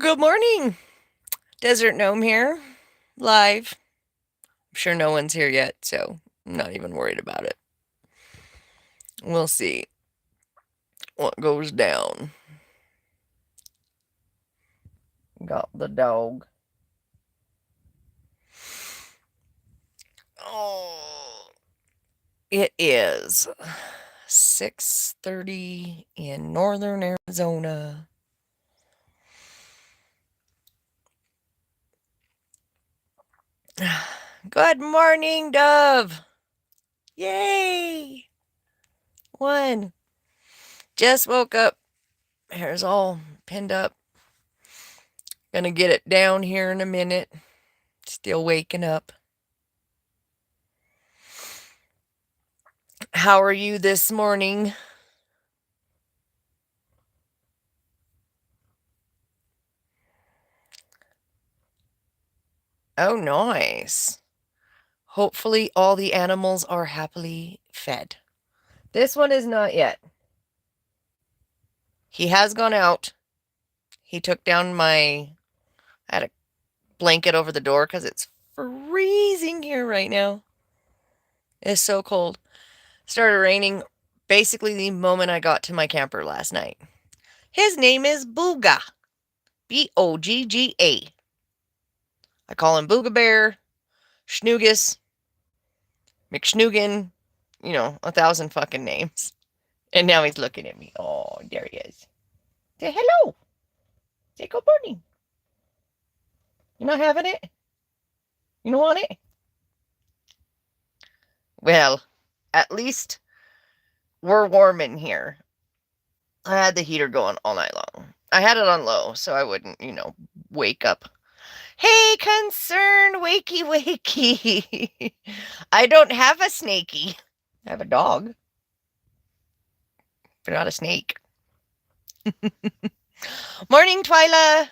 Good morning. Desert Gnome here, live. I'm sure no one's here yet, so I'm not even worried about it. We'll see what goes down. Got the dog. Oh, it is 6:30 in northern Arizona. Good morning, Dove. Yay! One. Just woke up. Hair's all pinned up. Gonna get it down here in a minute. Still waking up. How are you this morning? Oh, nice. Hopefully, all the animals are happily fed. This one is not yet. He has gone out. He took down I had a blanket over the door because it's freezing here right now. It's so cold. Started raining basically the moment I got to my camper last night. His name is Booga. Bogga. I call him Booga Bear, Schnoogus, McSnoogan, 1,000 fucking names. And now he's looking at me. Oh, there he is. Say hello. Say good morning. You not having it? You don't want it? Well, at least we're warm in here. I had the heater going all night long. I had it on low so I wouldn't, wake up. Hey, concerned wakey wakey. I don't have a snakey. I have a dog, but not a snake. Morning, Twyla.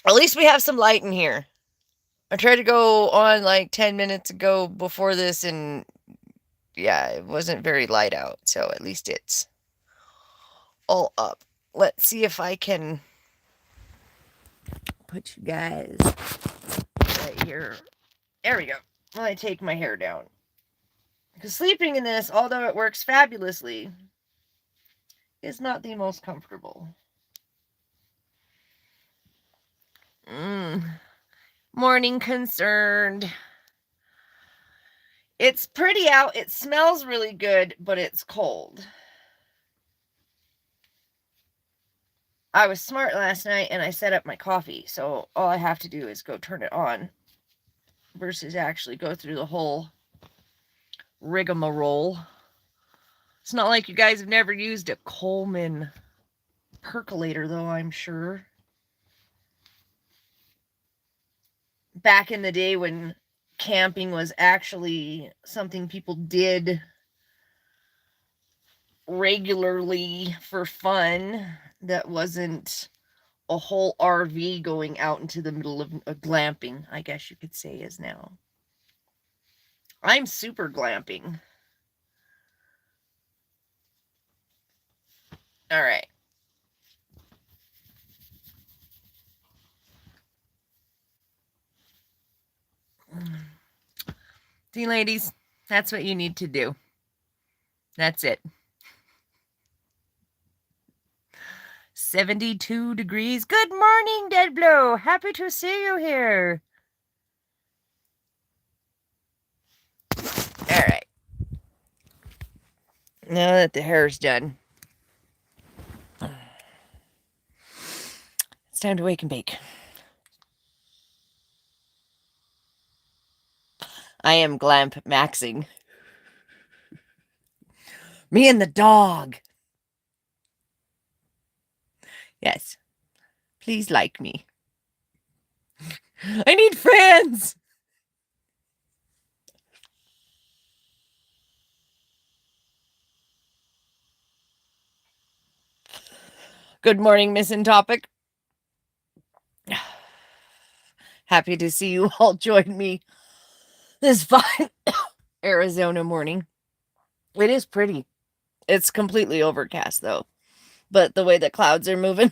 At least we have some light in here. I tried to go on like 10 minutes ago before this, and yeah, it wasn't very light out. So at least it's all up. Let's see if I can put you guys right here. There we go. While I take my hair down. Because sleeping in this, although it works fabulously, is not the most comfortable. Morning concerned. It's pretty out. It smells really good, but it's cold. I was smart last night and I set up my coffee, so all I have to do is go turn it on versus actually go through the whole rigmarole. It's not like you guys have never used a Coleman percolator, though, I'm sure. Back in the day when camping was actually something people did regularly for fun, that wasn't a whole RV going out into the middle of glamping, I guess you could say, is now. I'm super glamping. All right. See, ladies, that's what you need to do. That's it. 72 degrees. Good morning, Dead Blow. Happy to see you here. All right. Now that the hair's done, it's time to wake and bake. I am glamp maxing. Me and the dog. Yes. Please like me. I need friends. Good morning, Missing Topic. Happy to see you all join me this fine Arizona morning. It is pretty. It's completely overcast, though. but the way the clouds are moving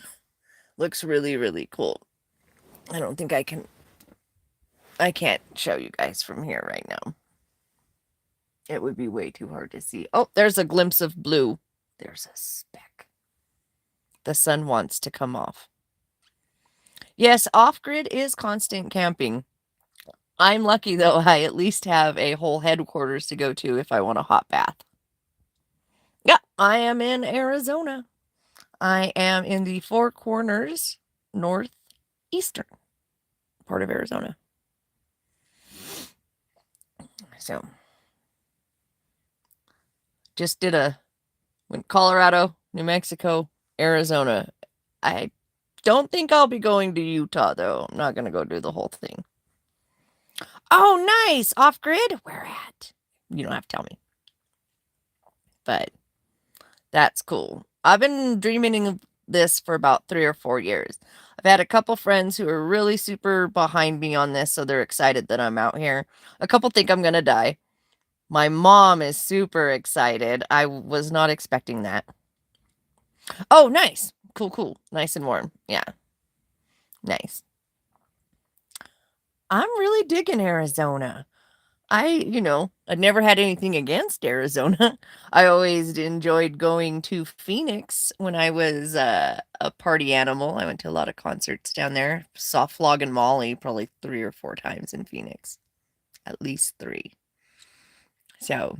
looks really, really cool. I don't think I can't show you guys from here right now. It would be way too hard to see. Oh, there's a glimpse of blue. There's a speck. The sun wants to come off. Yes, off-grid is constant camping. I'm lucky, though, I at least have a whole headquarters to go to if I want a hot bath. Yeah, I am in Arizona. I am in the Four Corners, northeastern part of Arizona. So, just went Colorado, New Mexico, Arizona. I don't think I'll be going to Utah, though. I'm not going to go do the whole thing. Oh, nice! Off-grid? Where at? You don't have to tell me. But that's cool. I've been dreaming of this for about 3 or 4 years. I've had a couple friends who are really super behind me on this, so they're excited that I'm out here. A couple think I'm gonna die. My mom is super excited. I was not expecting that. Oh, nice. Cool, cool. Nice and warm. Yeah. Nice. I'm really digging Arizona. I'd never had anything against Arizona. I always enjoyed going to Phoenix when I was a party animal. I went to a lot of concerts down there. Saw Flog and Molly probably 3 or 4 times in Phoenix. At least 3. So,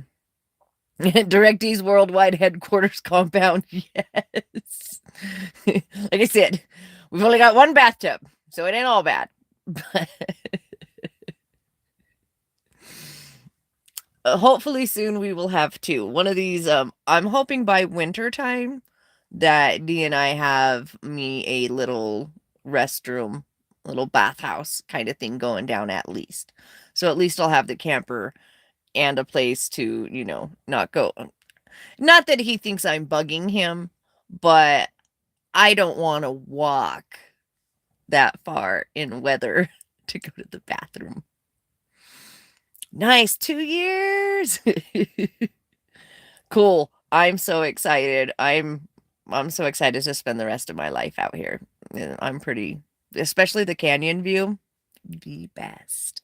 DirecTV's worldwide headquarters compound. Yes. Like I said, we've only got one bathtub, so it ain't all bad. But hopefully soon we will have 2. One of these, I'm hoping by winter time that Dee and I have me a little restroom, little bathhouse kind of thing going down at least. So at least I'll have the camper and a place to, not go. Not that he thinks I'm bugging him, but I don't want to walk that far in weather to go to the bathroom. Nice, 2 years. Cool. I'm so excited. I'm so excited to spend the rest of my life out here. I'm pretty, especially the canyon view, the best.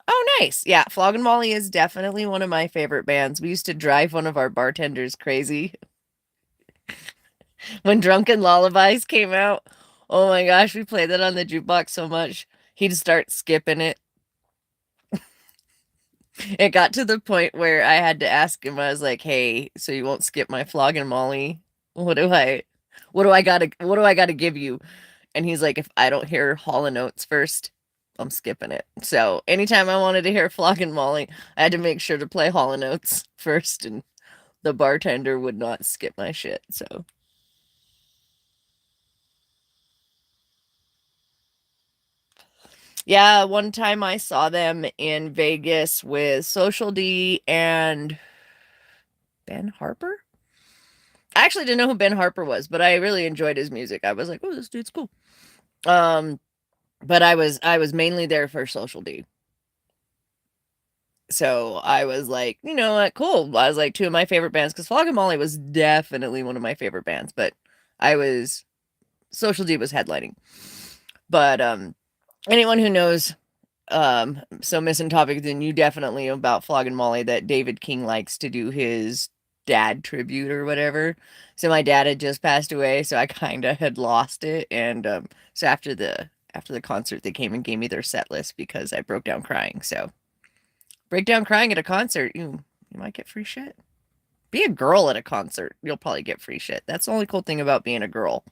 Oh, nice. Yeah, Flog and Molly is definitely one of my favorite bands. We used to drive one of our bartenders crazy when Drunken Lullabies came out. Oh my gosh, we played that on the jukebox so much. He'd start skipping it. It got to the point where I had to ask him, I was like, hey, so you won't skip my Flog and Molly? What do I gotta give you? And he's like, if I don't hear Hall and Oates first, I'm skipping it. So anytime I wanted to hear Flog and Molly, I had to make sure to play Hall and Oates first, and the bartender would not skip my shit. So yeah, one time I saw them in Vegas with Social D and Ben Harper. I actually didn't know who Ben Harper was, but I really enjoyed his music. I was like, oh, this dude's cool. Um, but I was mainly there for Social D. So I was like, you know what, cool. I was like 2 of my favorite bands because Flog and Molly was definitely one of my favorite bands, but I was Social D was headlining. But anyone who knows so missing topic, then you definitely know about Flog and Molly that David King likes to do his dad tribute or whatever. So my dad had just passed away, so I kind of had lost it. And so after the concert, they came and gave me their set list because I broke down crying. So break down crying at a concert, you might get free shit. Be a girl at a concert, you'll probably get free shit. That's the only cool thing about being a girl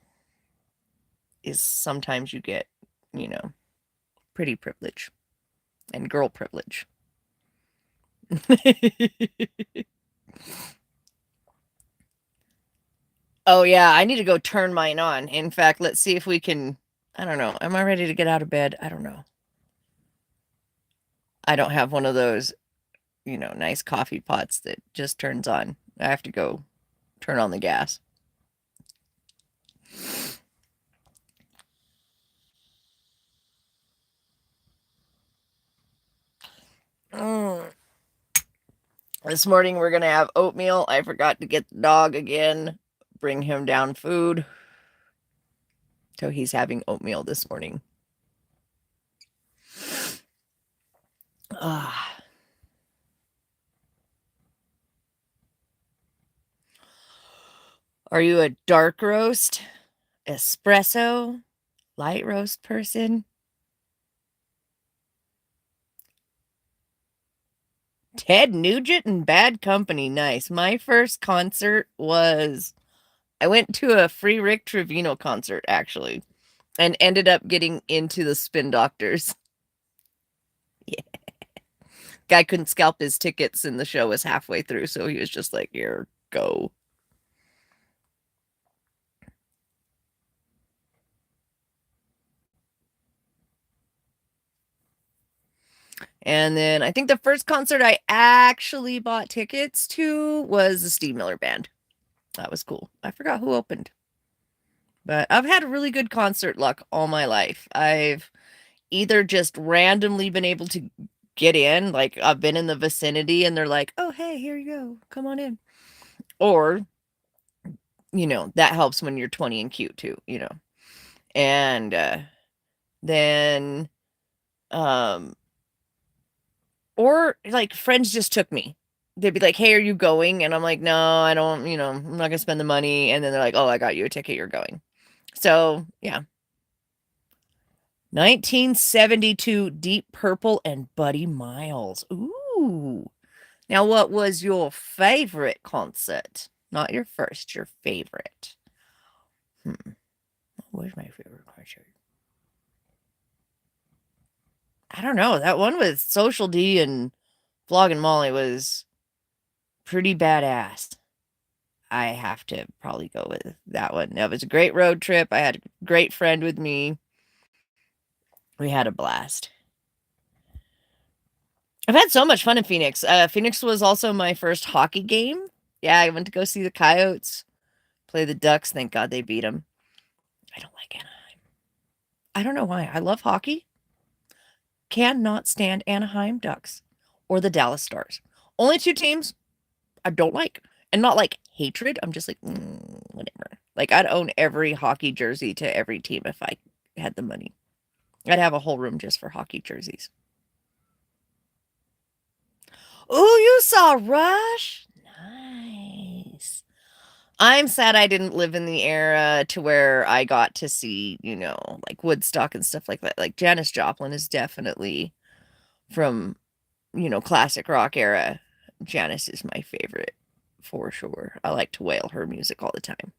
is sometimes you get, you know, pretty privilege and girl privilege. Oh yeah, I need to go turn mine on. In fact, let's see if we can. I don't know. Am I ready to get out of bed? I don't know. I don't have one of those, nice coffee pots that just turns on. I have to go turn on the gas. Mm. This morning we're going to have oatmeal. I forgot to get the dog again, bring him down food. So he's having oatmeal this morning. Ah. Are you a dark roast, espresso, light roast person? Ted Nugent and Bad Company. Nice. My first concert was I went to a free Rick Trevino concert, actually, and ended up getting into the Spin Doctors. Yeah. Guy couldn't scalp his tickets, and the show was halfway through, so he was just like, here, go. And then I think the first concert I actually bought tickets to was the Steve Miller Band. That was cool. I forgot who opened. But I've had really good concert luck all my life. I've either just randomly been able to get in, like I've been in the vicinity and they're like, oh, hey, here you go. Come on in. Or, that helps when you're 20 and cute too, And then, or like friends just took me. They'd be like, hey, are you going? And I'm like, no, I don't, I'm not gonna spend the money. And then they're like, oh, I got you a ticket, you're going. So yeah. 1972 Deep Purple and Buddy Miles. Ooh. Now, what was your favorite concert? Not your first, your favorite. What was my favorite concert? I don't know. That one with Social D and Vlog and Molly was pretty badass. I have to probably go with that one. That was a great road trip. I had a great friend with me. We had a blast. I've had so much fun in Phoenix. Phoenix was also my first hockey game. Yeah, I went to go see the Coyotes play the Ducks. Thank God they beat them. I don't like Anaheim. I don't know why. I love hockey. Cannot stand Anaheim Ducks or the Dallas Stars. Only two teams I don't like. And not like hatred. I'm just like, whatever. Like, I'd own every hockey jersey to every team if I had the money. I'd have a whole room just for hockey jerseys. Oh, you saw Rush? Nice. I'm sad I didn't live in the era to where I got to see, like Woodstock and stuff like that. Like Janis Joplin is definitely from, classic rock era. Janis is my favorite for sure. I like to wail her music all the time.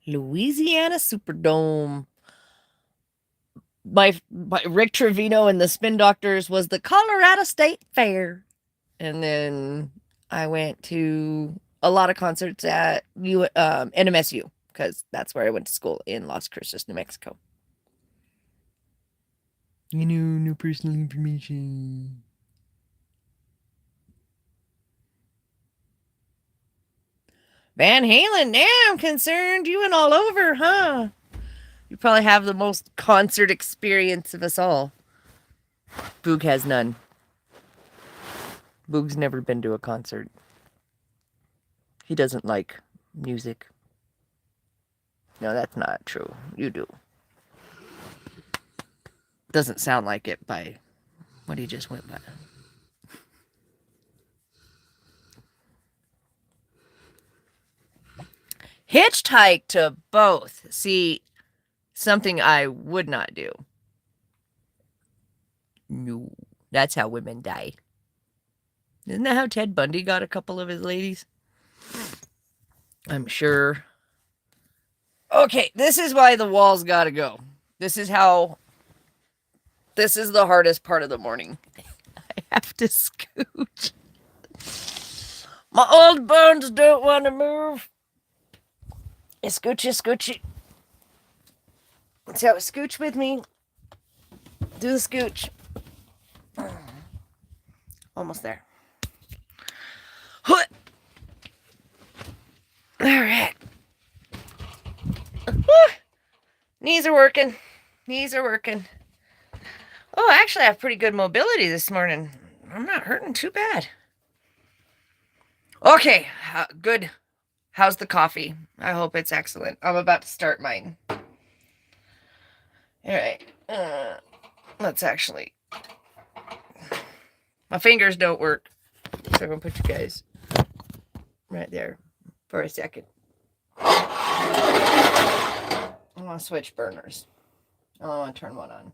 Louisiana Superdome. My Rick Trevino and the Spin Doctors was the Colorado State Fair. And then I went to a lot of concerts at NMSU because that's where I went to school in Las Cruces, New Mexico. No personal information. Van Halen, damn, concerned. You went all over, huh? You probably have the most concert experience of us all. Boog has none. Boog's never been to a concert. He doesn't like music. No, that's not true. You do. Doesn't sound like it by what he just went by. Hitchhike to both. See, something I would not do. No, that's how women die. Isn't that how Ted Bundy got a couple of his ladies? I'm sure. Okay, this is why the walls gotta go. This is the hardest part of the morning. I have to scooch. My old bones don't want to move. Scoochy, scoochy. So scooch with me. Do the scooch. Almost there. All right. Knees are working. Oh, actually, I have pretty good mobility this morning. I'm not hurting too bad. Okay, good. How's the coffee? I hope it's excellent. I'm about to start mine. All right. Let's actually. My fingers don't work. So I'm going to put you guys right there for a second. I want to switch burners. I want to turn one on.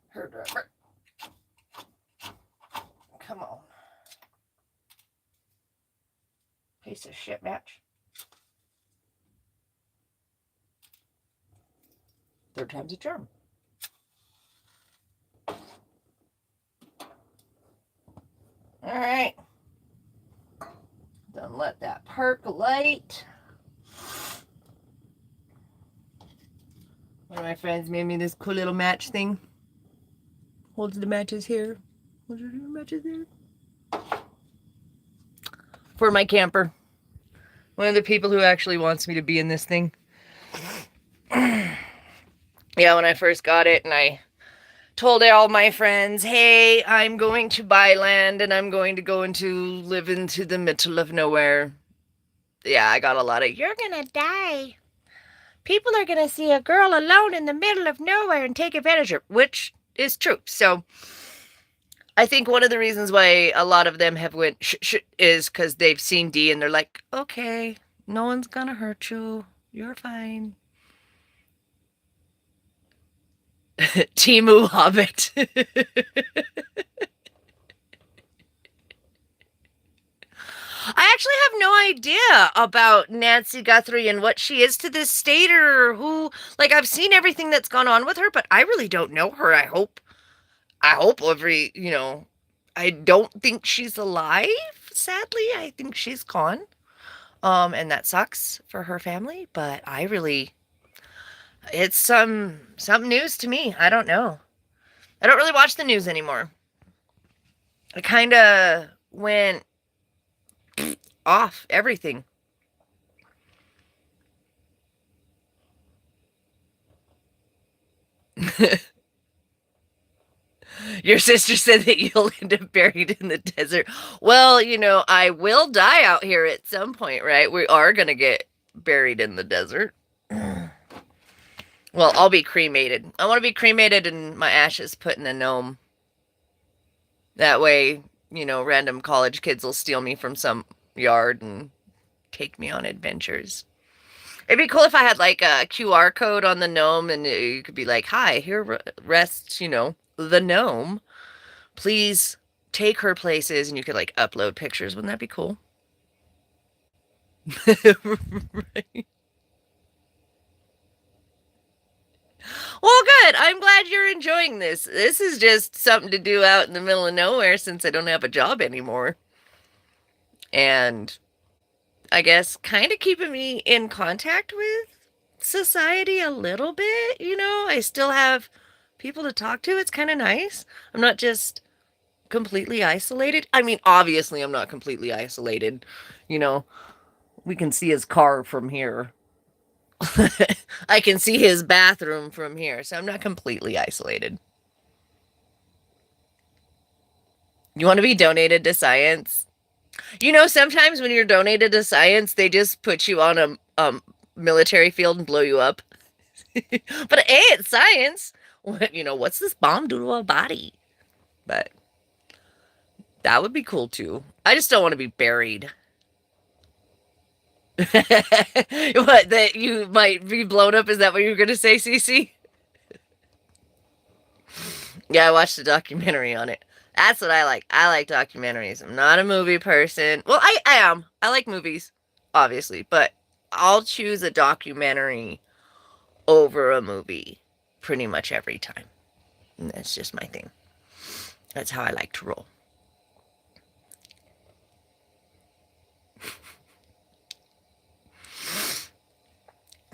Her drummer. Come on. Piece of shit match. Third time's a charm. All right. Then let that percolate. One of my friends made me this cool little match thing. Holds the matches here. Holds the matches there. For my camper. One of the people who actually wants me to be in this thing. Yeah, when I first got it and I told all my friends, hey, I'm going to buy land and I'm going to go into live into the middle of nowhere. Yeah, I got a lot of, you're gonna die. People are gonna see a girl alone in the middle of nowhere and take advantage of her, which is true. So I think one of the reasons why a lot of them have went is because they've seen D and they're like, okay, no one's gonna hurt you. You're fine. Timu Hobbit. I actually have no idea about Nancy Guthrie and what she is to this state or who. Like, I've seen everything that's gone on with her, but I really don't know her. I hope I don't think she's alive. Sadly, I think she's gone. And that sucks for her family. But it's some news to me. I don't know. I don't really watch the news anymore. I kind of went off everything. Your sister said that you'll end up buried in the desert. Well, I will die out here at some point, right? We are going to get buried in the desert. Well, I'll be cremated. I want to be cremated and my ashes put in a gnome. That way, random college kids will steal me from some yard and take me on adventures. It'd be cool if I had like a QR code on the gnome and you could be like, hi, here rests, the gnome. Please take her places, and you could like upload pictures. Wouldn't that be cool? Right. Well, good. I'm glad you're enjoying this. This is just something to do out in the middle of nowhere since I don't have a job anymore. And I guess kind of keeping me in contact with society a little bit. I still have people to talk to. It's kind of nice. I'm not just completely isolated. I mean, obviously, I'm not completely isolated. We can see his car from here. I can see his bathroom from here, so I'm not completely isolated. You want to be donated to science? Sometimes when you're donated to science, they just put you on a military field and blow you up. But hey, it's science. What's this bomb do to a body? But that would be cool too. I just don't want to be buried. What, that you might be blown up? Is that what you were going to say, Cece? Yeah, I watched a documentary on it. That's what I like. I like documentaries. I'm not a movie person. Well, I am. I like movies, obviously, but I'll choose a documentary over a movie pretty much every time. And that's just my thing. That's how I like to roll.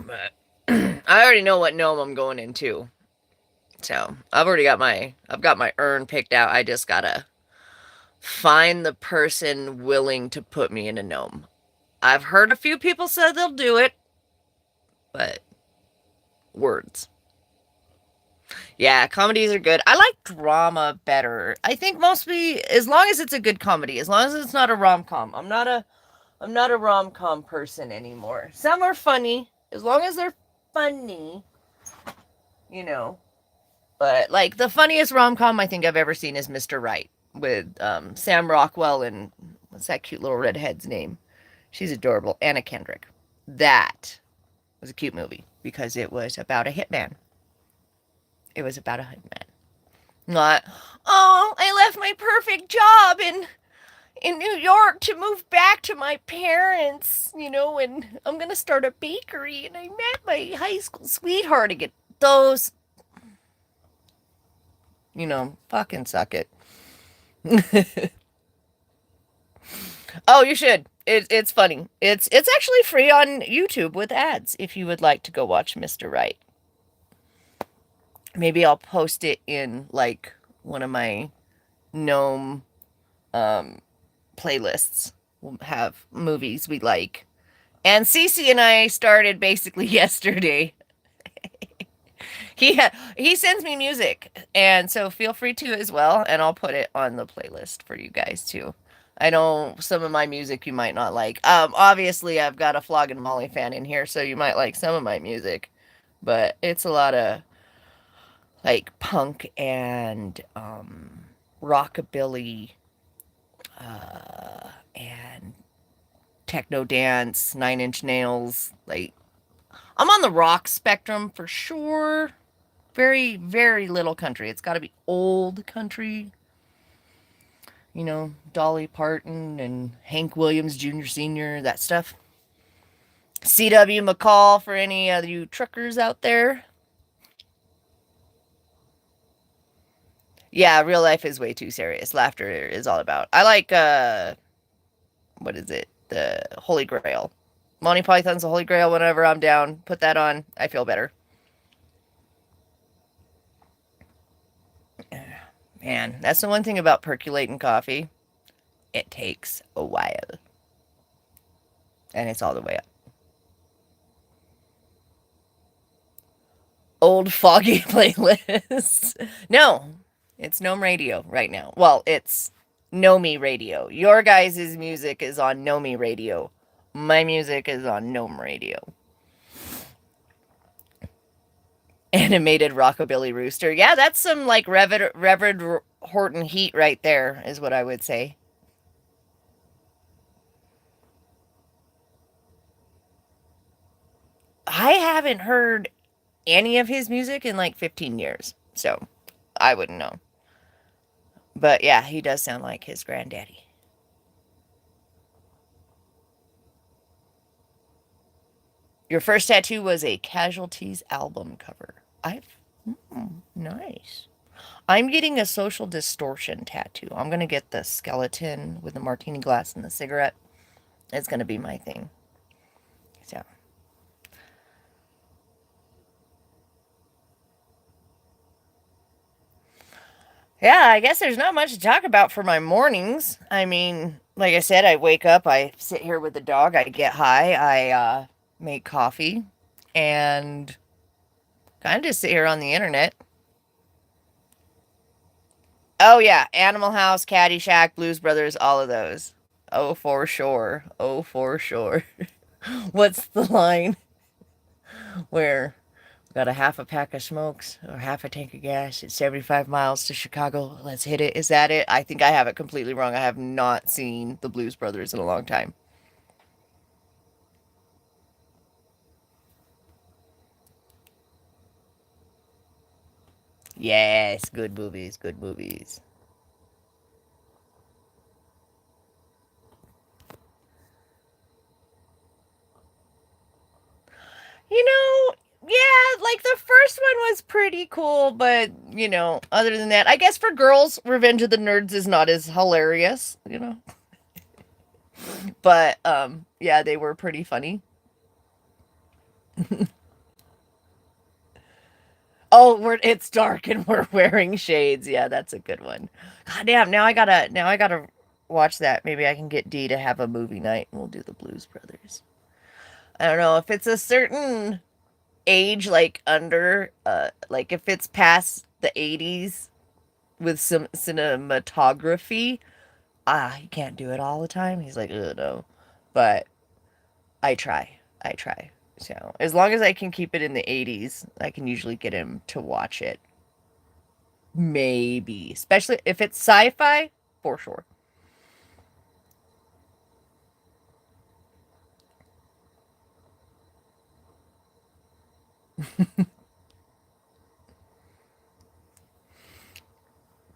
But I already know what gnome I'm going into. So I've got my urn picked out. I just gotta find the person willing to put me in a gnome. I've heard a few people say they'll do it, but words. Yeah, comedies are good. I like drama better. I think mostly as long as it's a good comedy, as long as it's not a rom-com. I'm not a rom-com person anymore. Some are funny, as long as they're funny, you know. But like the funniest rom-com I think I've ever seen is Mr. Right with Sam Rockwell and what's that cute little redhead's name? She's adorable. Anna Kendrick. That was a cute movie because it was about a hitman. It was about a hitman. Not, oh, I left my perfect job in New York to move back to my parents, and I'm gonna start a bakery and I met my high school sweetheart again. Those, fucking suck it. Oh, you should. It's funny. It's actually free on YouTube with ads if you would like to go watch Mr. Right. Maybe I'll post it in like one of my gnome playlists. We'll have movies we like. And Cece and I started basically yesterday. He sends me music, and so feel free to as well, and I'll put it on the playlist for you guys too. I know some of my music you might not like. Obviously I've got a Flog and Molly fan in here, so you might like some of my music, but it's a lot of like punk and rockabilly and techno dance, Nine Inch Nails. Like I'm on the rock spectrum for sure. Very, very little country. It's got to be old country. Dolly Parton and Hank Williams Jr., Sr., that stuff. C.W. McCall for any of you truckers out there. Yeah, real life is way too serious. Laughter is all about. I like, what is it? The Holy Grail. Monty Python's the Holy Grail. Whenever I'm down, put that on. I feel better. Man, that's the one thing about percolating coffee. It takes a while. And it's all the way up. Old foggy playlist. No, it's Gnome Radio right now. Well, it's Gnomey Radio. Your guys' music is on Gnomey Radio. My music is on Gnome Radio. Animated Rockabilly Rooster. Yeah, that's some like Reverend Horton Heat right there, is what I would say. I haven't heard any of his music in like 15 years, so I wouldn't know. But yeah, he does sound like his granddaddy. Your first tattoo was a Casualties album cover. Nice. I'm getting a social distortion tattoo. I'm going to get the skeleton with the martini glass and the cigarette. It's going to be my thing. So, yeah, I guess there's not much to talk about for my mornings. I mean, like I said, I wake up, I sit here with the dog, I get high, I make coffee, and kind of just sit here on the internet. Oh, yeah, Animal House, Caddyshack, Blues Brothers, all of those. Oh, for sure. Oh, for sure. What's the line where got a half a pack of smokes or half a tank of gas? It's 75 miles to Chicago. Let's hit it. Is that it? I think I have it completely wrong. I have not seen the Blues Brothers in a long time. Yes, good movies, good movies. You know, yeah, like the first one was pretty cool, but other than that, I guess for girls, Revenge of the Nerds is not as hilarious. But yeah, they were pretty funny. Oh, it's dark and we're wearing shades. Yeah, that's a good one. God damn, now I gotta watch that. Maybe I can get D to have a movie night and we'll do the Blues Brothers. I don't know if it's a certain age like under like if it's past the 80s with some cinematography, he can't do it all the time. He's like, oh no. But I try. I try. So as long as I can keep it in the 80s, I can usually get him to watch it. Maybe. Especially if it's sci-fi, for sure.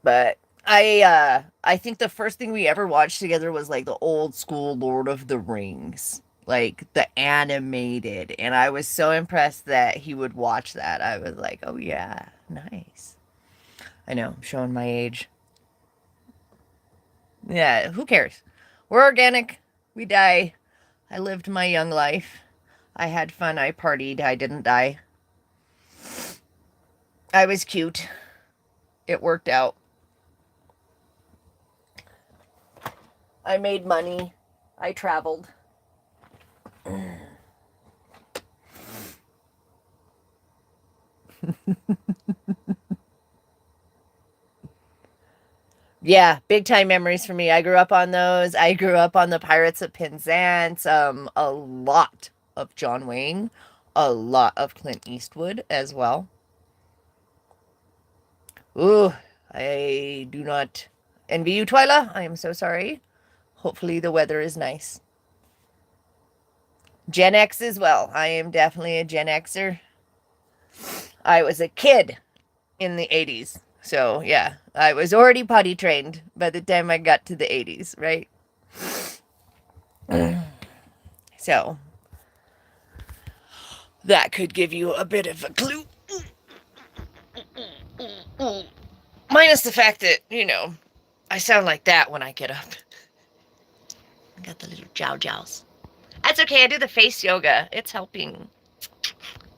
But I think the first thing we ever watched together was like the old school Lord of the Rings, like the animated, and I was so impressed that he would watch that. I was like, "Oh yeah, nice." I know, I'm showing my age. Yeah, who cares? We're organic. We die. I lived my young life. I had fun. I partied. I didn't die. I was cute. It worked out. I made money. I traveled. Yeah, big time memories for me. I grew up on those. I grew up on the Pirates of Penzance. A lot of John Wayne, a lot of Clint Eastwood as well. Ooh, I do not envy you, Twyla. I am so sorry. Hopefully the weather is nice. Gen X as well. I am definitely a Gen Xer. I was a kid in the 80s. So, yeah, I was already potty trained by the time I got to the 80s, right? So, that could give you a bit of a clue. Minus the fact that, I sound like that when I get up. I got the little jow jows. That's okay. I do the face yoga. It's helping.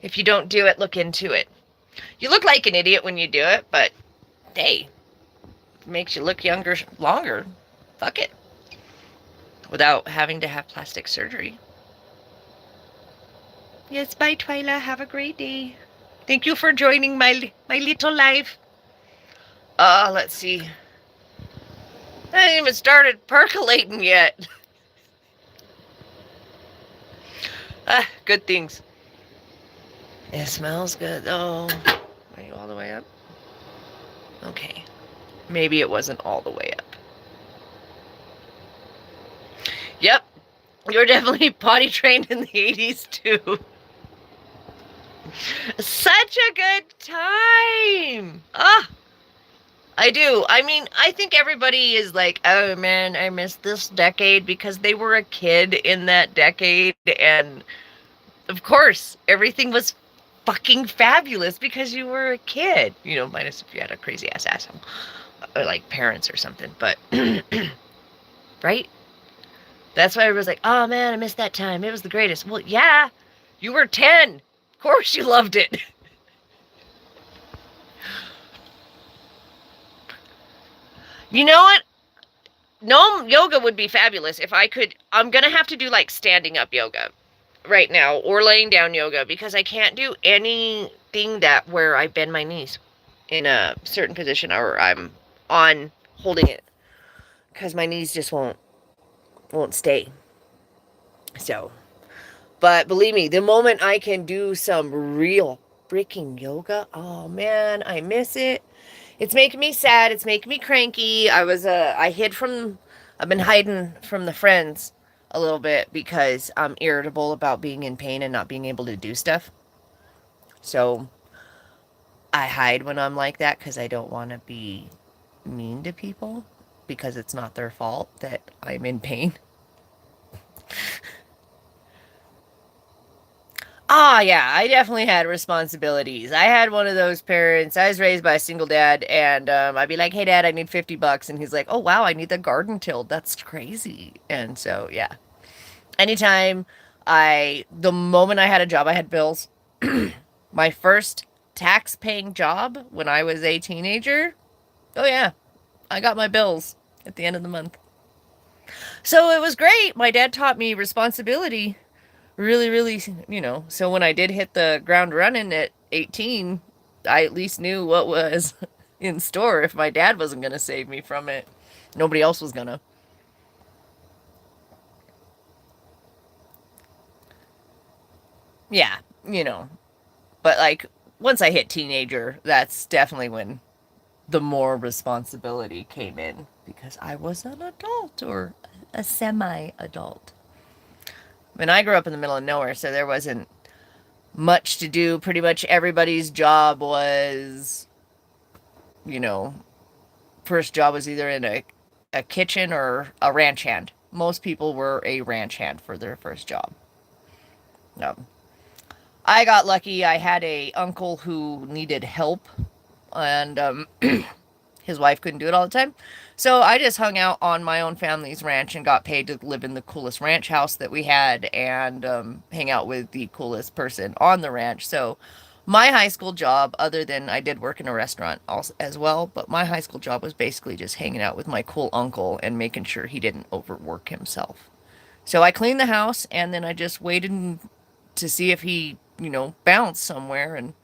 If you don't do it, look into it. You look like an idiot when you do it, but hey, it makes you look younger longer. Fuck it. Without having to have plastic surgery. Yes, bye, Twyla. Have a great day. Thank you for joining my little life. Let's see. I haven't even started percolating yet. Good things. It smells good. Oh, are you all the way up? Okay. Maybe it wasn't all the way up. Yep. You were definitely potty trained in the 80s, too. Such a good time. I do. I mean, I think everybody is like, oh man, I miss this decade because they were a kid in that decade. And of course, everything was fucking fabulous because you were a kid. Minus if you had a crazy ass asshole. Or like parents or something. But, right? That's why I was like, oh man, I missed that time. It was the greatest. Well, yeah, you were 10. Of course you loved it. You know what? Gnome yoga would be fabulous if I could. I'm going to have to do like standing up yoga right now or laying down yoga because I can't do anything that where I bend my knees in a certain position or I'm on holding it because my knees just won't stay. So, but believe me, the moment I can do some real freaking yoga, oh man, I miss it. It's making me sad. It's making me cranky. I've been hiding from the friends a little bit because I'm irritable about being in pain and not being able to do stuff. So I hide when I'm like that because I don't want to be mean to people because it's not their fault that I'm in pain. Yeah, I definitely had responsibilities. I had one of those parents. I was raised by a single dad, and I'd be like, "Hey, Dad, I need $50," and he's like, "Oh, wow, I need the garden tilled. That's crazy." And so, yeah, anytime the moment I had a job, I had bills. My first tax-paying job when I was a teenager. Oh yeah, I got my bills at the end of the month. So it was great. My dad taught me responsibility Really, really, so when I did hit the ground running at 18, I at least knew what was in store if my dad wasn't going to save me from it. Nobody else was going to. Yeah, you know. But like once I hit teenager, that's definitely when the more responsibility came in because I was an adult or a semi adult. I mean, I grew up in the middle of nowhere, so there wasn't much to do. Pretty much everybody's job was, you know, first job was either in a kitchen or a ranch hand. Most people were a ranch hand for their first job. Um, I got lucky. I had a uncle who needed help, and his wife couldn't do it all the time. So I just hung out on my own family's ranch and got paid to live in the coolest ranch house that we had and hang out with the coolest person on the ranch. So my high school job, other than I did work in a restaurant also, as well, but my high school job was basically just hanging out with my cool uncle and making sure he didn't overwork himself. So I cleaned the house and then I just waited to see if he, bounced somewhere. And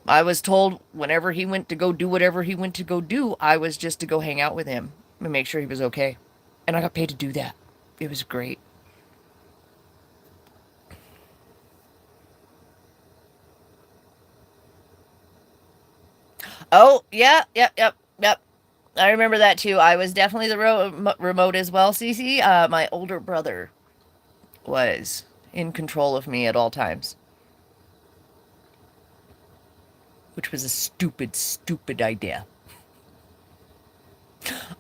I was told whenever he went to go do whatever he went to go do, I was just to go hang out with him and make sure he was okay. And I got paid to do that. It was great. Oh, yeah, yep, yep, yep. I remember that too. I was definitely the remote as well, Cece. My older brother was in control of me at all times, which was a stupid, stupid idea.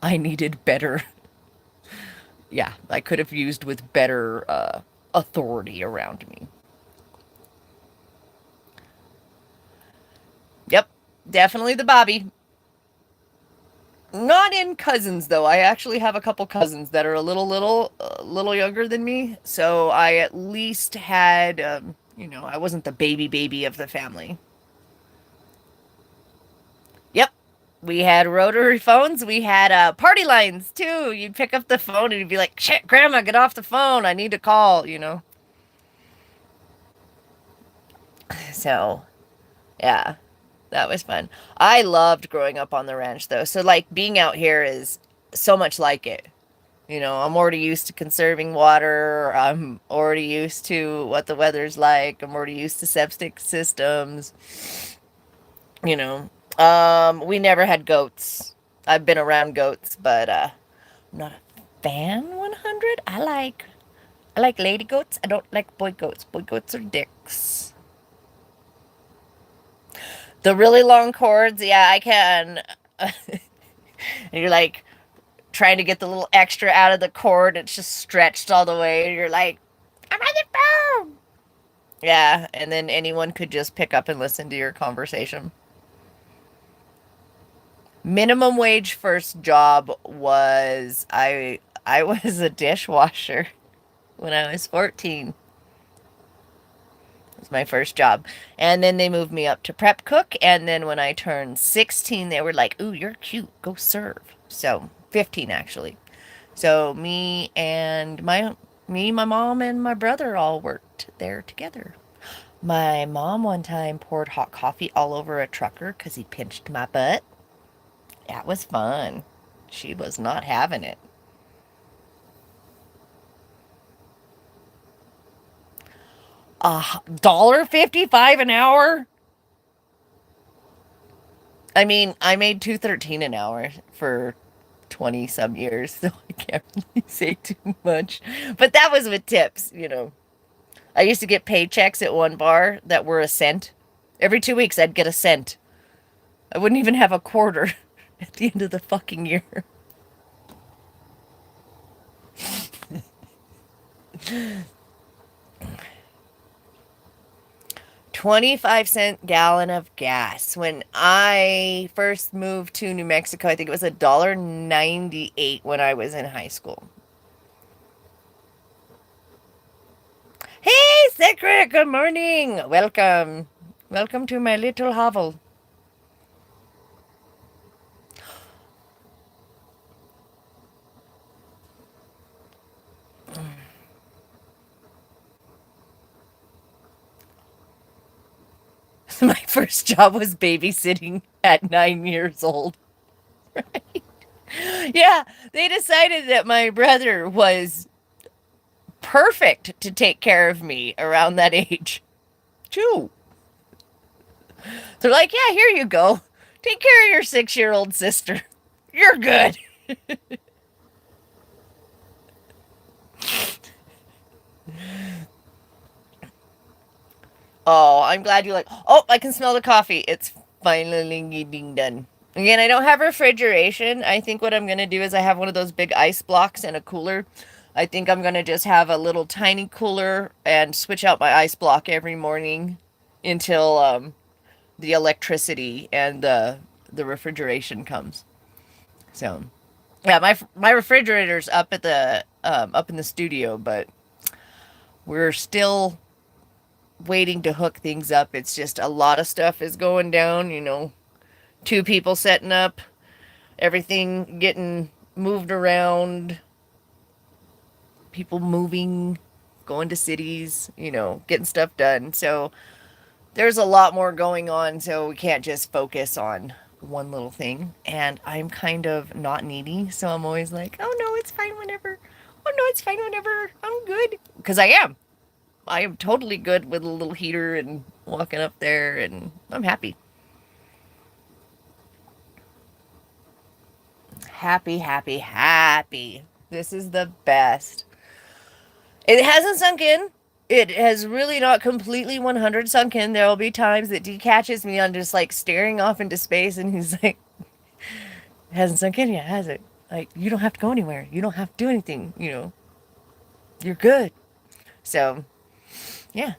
I needed better. Yeah, I could have used with better authority around me. Yep, definitely the Bobby. Not in cousins though. I actually have a couple cousins that are a little younger than me. So I at least had, I wasn't the baby of the family. Yep, we had rotary phones. We had party lines too. You'd pick up the phone and you'd be like, "Shit, Grandma, get off the phone. I need to call." So yeah, that was fun. I loved growing up on the ranch though. So like being out here is so much like it. I'm already used to conserving water. I'm already used to what the weather's like. I'm already used to septic systems. You know, we never had goats. I've been around goats, but I'm not a fan 100. I like lady goats. I don't like boy goats. Boy goats are dicks. The really long cords, yeah, I can. And you're like trying to get the little extra out of the cord. It's just stretched all the way. And you're like, I'm on the phone. Yeah, and then anyone could just pick up and listen to your conversation. Minimum wage first job was I was a dishwasher when I was 14. It was my first job. And then they moved me up to prep cook and then when I turned 16 they were like, "Ooh, you're cute. Go serve." So, 15 actually. So, my mom and my brother all worked there together. My mom one time poured hot coffee all over a trucker because he pinched my butt. That was fun. She was not having it. $1.55 an hour? I mean, I made 213 an hour for 20 some years, so I can't really say too much. But that was with tips. I used to get paychecks at one bar that were a cent. Every 2 weeks, I'd get a cent. I wouldn't even have a quarter at the end of the fucking year. 25-cent gallon of gas. When I first moved to New Mexico, I think it was $1.98 when I was in high school. Hey, Secret, good morning. Welcome. Welcome to my little hovel. My first job was babysitting at 9 years old. Right? Yeah, they decided that my brother was perfect to take care of me around that age. Too. They're like, yeah, here you go. Take care of your 6-year-old sister. You're good. Oh, I'm glad you like. Oh, I can smell the coffee. It's finally getting done. Again, I don't have refrigeration. I think what I'm going to do is I have one of those big ice blocks and a cooler. I think I'm going to just have a little tiny cooler and switch out my ice block every morning until the electricity and the refrigeration comes. So, yeah, my refrigerator's up in the studio, but we're still waiting to hook things up. It's just a lot of stuff is going down, 2 people setting up, everything getting moved around, people moving, going to cities, getting stuff done. So there's a lot more going on, so we can't just focus on one little thing. And I'm kind of not needy, so I'm always like, oh no, it's fine whenever. Oh no, it's fine whenever. I'm good. Because I am. I am totally good with a little heater and walking up there, and I'm happy. Happy, happy, happy. This is the best. It hasn't sunk in. It has really not completely 100 sunk in. There will be times that D catches me on just like staring off into space, and he's like, it hasn't sunk in yet, has it? Like, you don't have to go anywhere. You don't have to do anything, You're good. So, yeah.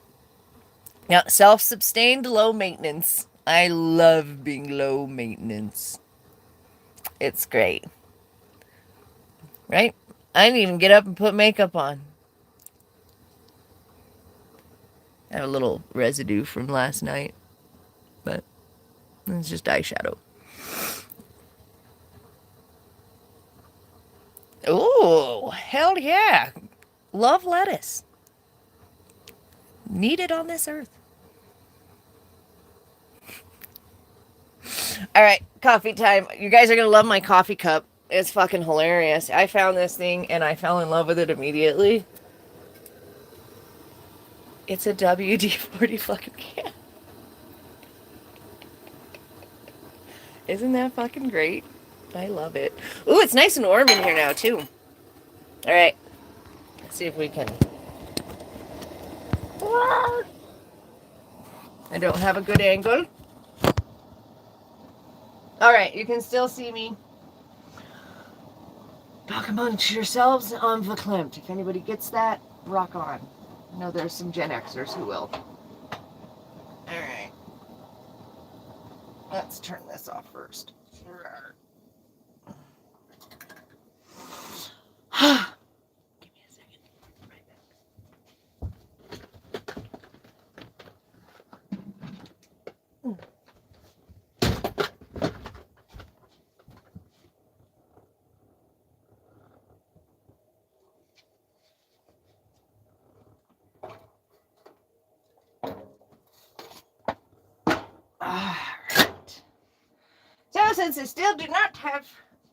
Now, self-sustained, low maintenance. I love being low maintenance. It's great. Right? I didn't even get up and put makeup on. I have a little residue from last night, but it's just eyeshadow. Oh, hell yeah. Love lettuce. Needed on this earth. All right, coffee time. You guys are going to love my coffee cup. It's fucking hilarious. I found this thing and I fell in love with it immediately. It's a WD-40 fucking can. Isn't that fucking great? I love it. Ooh, it's nice and warm in here now, too. All right. Let's see if we can... I don't have a good angle. All right, you can still see me. Talk amongst yourselves on verklempt. If anybody gets that, rock on. I know there's some Gen Xers who will. All right. Let's turn this off first. Give me a second. Right back. Alright. So since I still do not have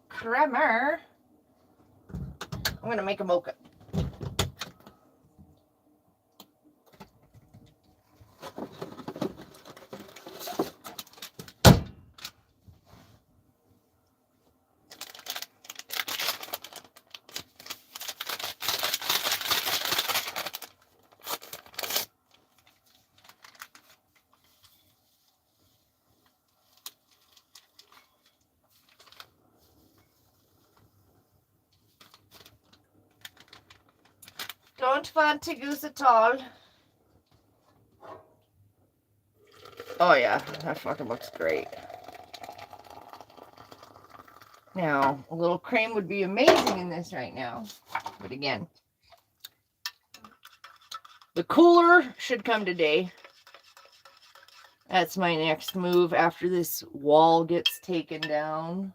creamer, I'm going to make a mocha. Don't want to use it all. Oh yeah, that fucking looks great. Now, a little cream would be amazing in this right now. But again, the cooler should come today. That's my next move after this wall gets taken down.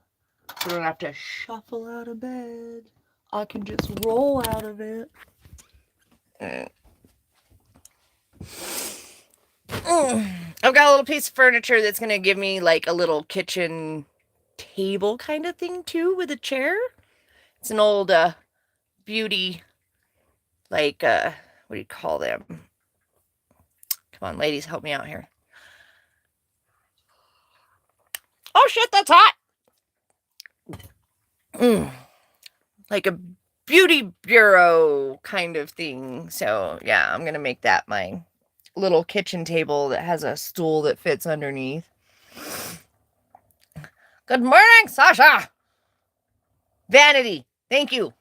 So I don't have to shuffle out of bed. I can just roll out of it. I've got a little piece of furniture that's going to give me like a little kitchen table kind of thing too with a chair. It's an old beauty, like, what do you call them? Come on, ladies, help me out here. Oh shit, that's hot! Like a beauty bureau kind of thing. So yeah, I'm gonna make that my little kitchen table that has a stool that fits underneath. Good morning, Sasha! Vanity, thank you.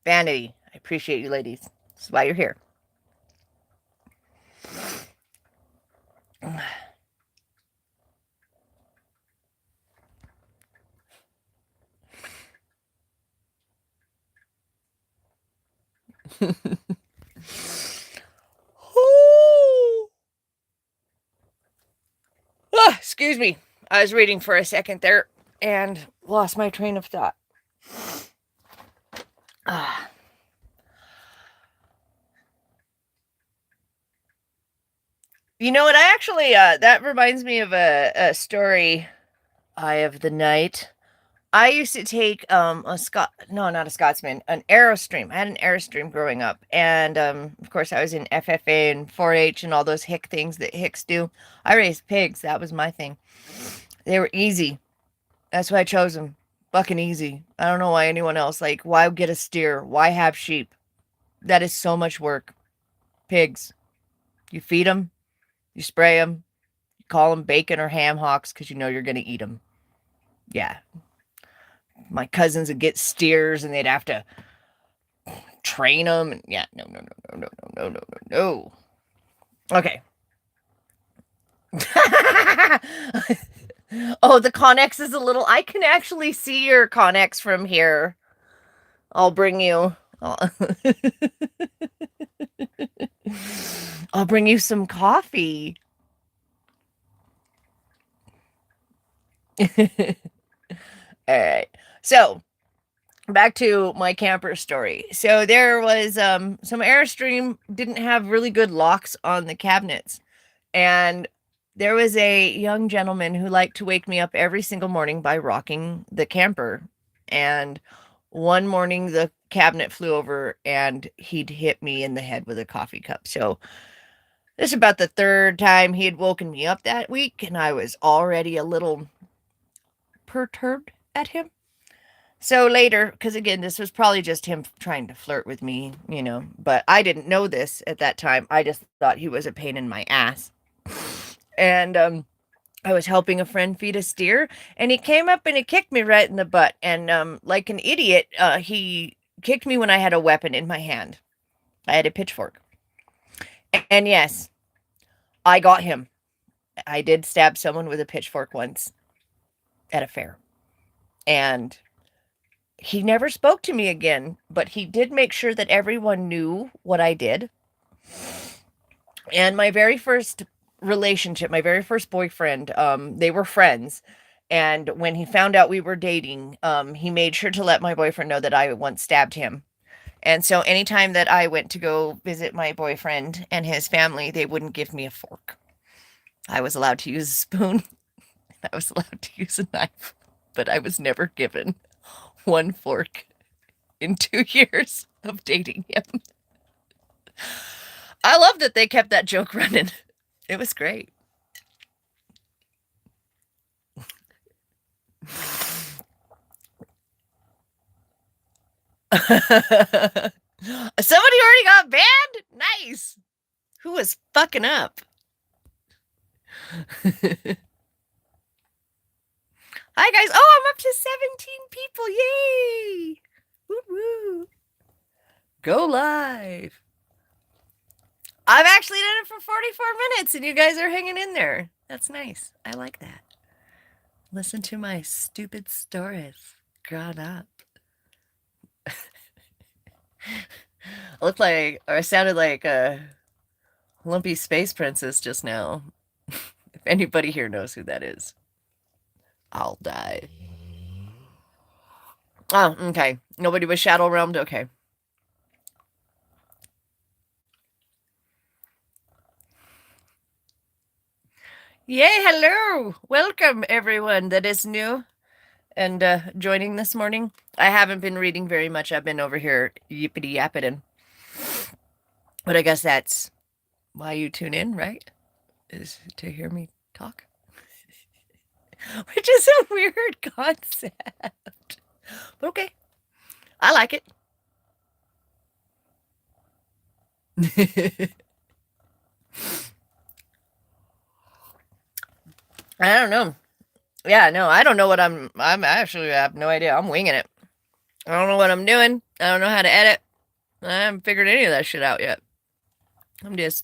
Vanity, I appreciate you, ladies. This is why you're here. Excuse me. I was reading for a second there and lost my train of thought. You know what? I actually, that reminds me of a story, Eye of the Night. I used to take not a Scotsman, an Airstream. I had an Airstream growing up, and of course I was in FFA and 4-H and all those hick things that hicks do. I raised pigs. That was my thing. They were easy. That's why I chose them. Fucking easy. I don't know why anyone else, like, why get a steer? Why have sheep? That is so much work. Pigs. You feed them, you spray them, you call them bacon or ham hocks because you know you're going to eat them. Yeah. My cousins would get steers and they'd have to train them. And yeah, no. Okay. Oh, the Connex is a little. I can actually see your Connex from here. I'll bring you. I'll bring you some coffee. All right. So, back to my camper story. So there was some Airstream didn't have really good locks on the cabinets. And there was a young gentleman who liked to wake me up every single morning by rocking the camper. And one morning the cabinet flew over and he'd hit me in the head with a coffee cup. So this is about the third time he had woken me up that week, and I was already a little perturbed at him. So later, because again, this was probably just him trying to flirt with me, but I didn't know this at that time. I just thought he was a pain in my ass. And I was helping a friend feed a steer, and he came up and he kicked me right in the butt. And like an idiot, he kicked me when I had a weapon in my hand. I had a pitchfork. And yes, I got him. I did stab someone with a pitchfork once at a fair. And he never spoke to me again, but he did make sure that everyone knew what I did. And my very first relationship, my very first boyfriend, they were friends. And when he found out we were dating, he made sure to let my boyfriend know that I once stabbed him. And so anytime that I went to go visit my boyfriend and his family, they wouldn't give me a fork. I was allowed to use a spoon. I was allowed to use a knife, but I was never given one fork in 2 years of dating him. I love that they kept that joke running. It was great. Somebody already got banned? Nice. Who was fucking up? Hi, guys. Oh, I'm up to 17 people. Yay. Woo-woo. Go live. I've actually done it for 44 minutes, and you guys are hanging in there. That's nice. I like that. Listen to my stupid stories growing up. I sounded like a lumpy space princess just now. If anybody here knows who that is, I'll die. Oh, okay. Nobody was shadow realmed? Okay. Yay, hello. Welcome, everyone that is new and joining this morning. I haven't been reading very much. I've been over here yippity yapping. But I guess that's why you tune in, right? Is to hear me talk. Which is a weird concept. But okay. I like it. I don't know. Yeah, no, I don't know what I'm actually, I have no idea. I'm winging it. I don't know what I'm doing. I don't know how to edit. I haven't figured any of that shit out yet. I'm just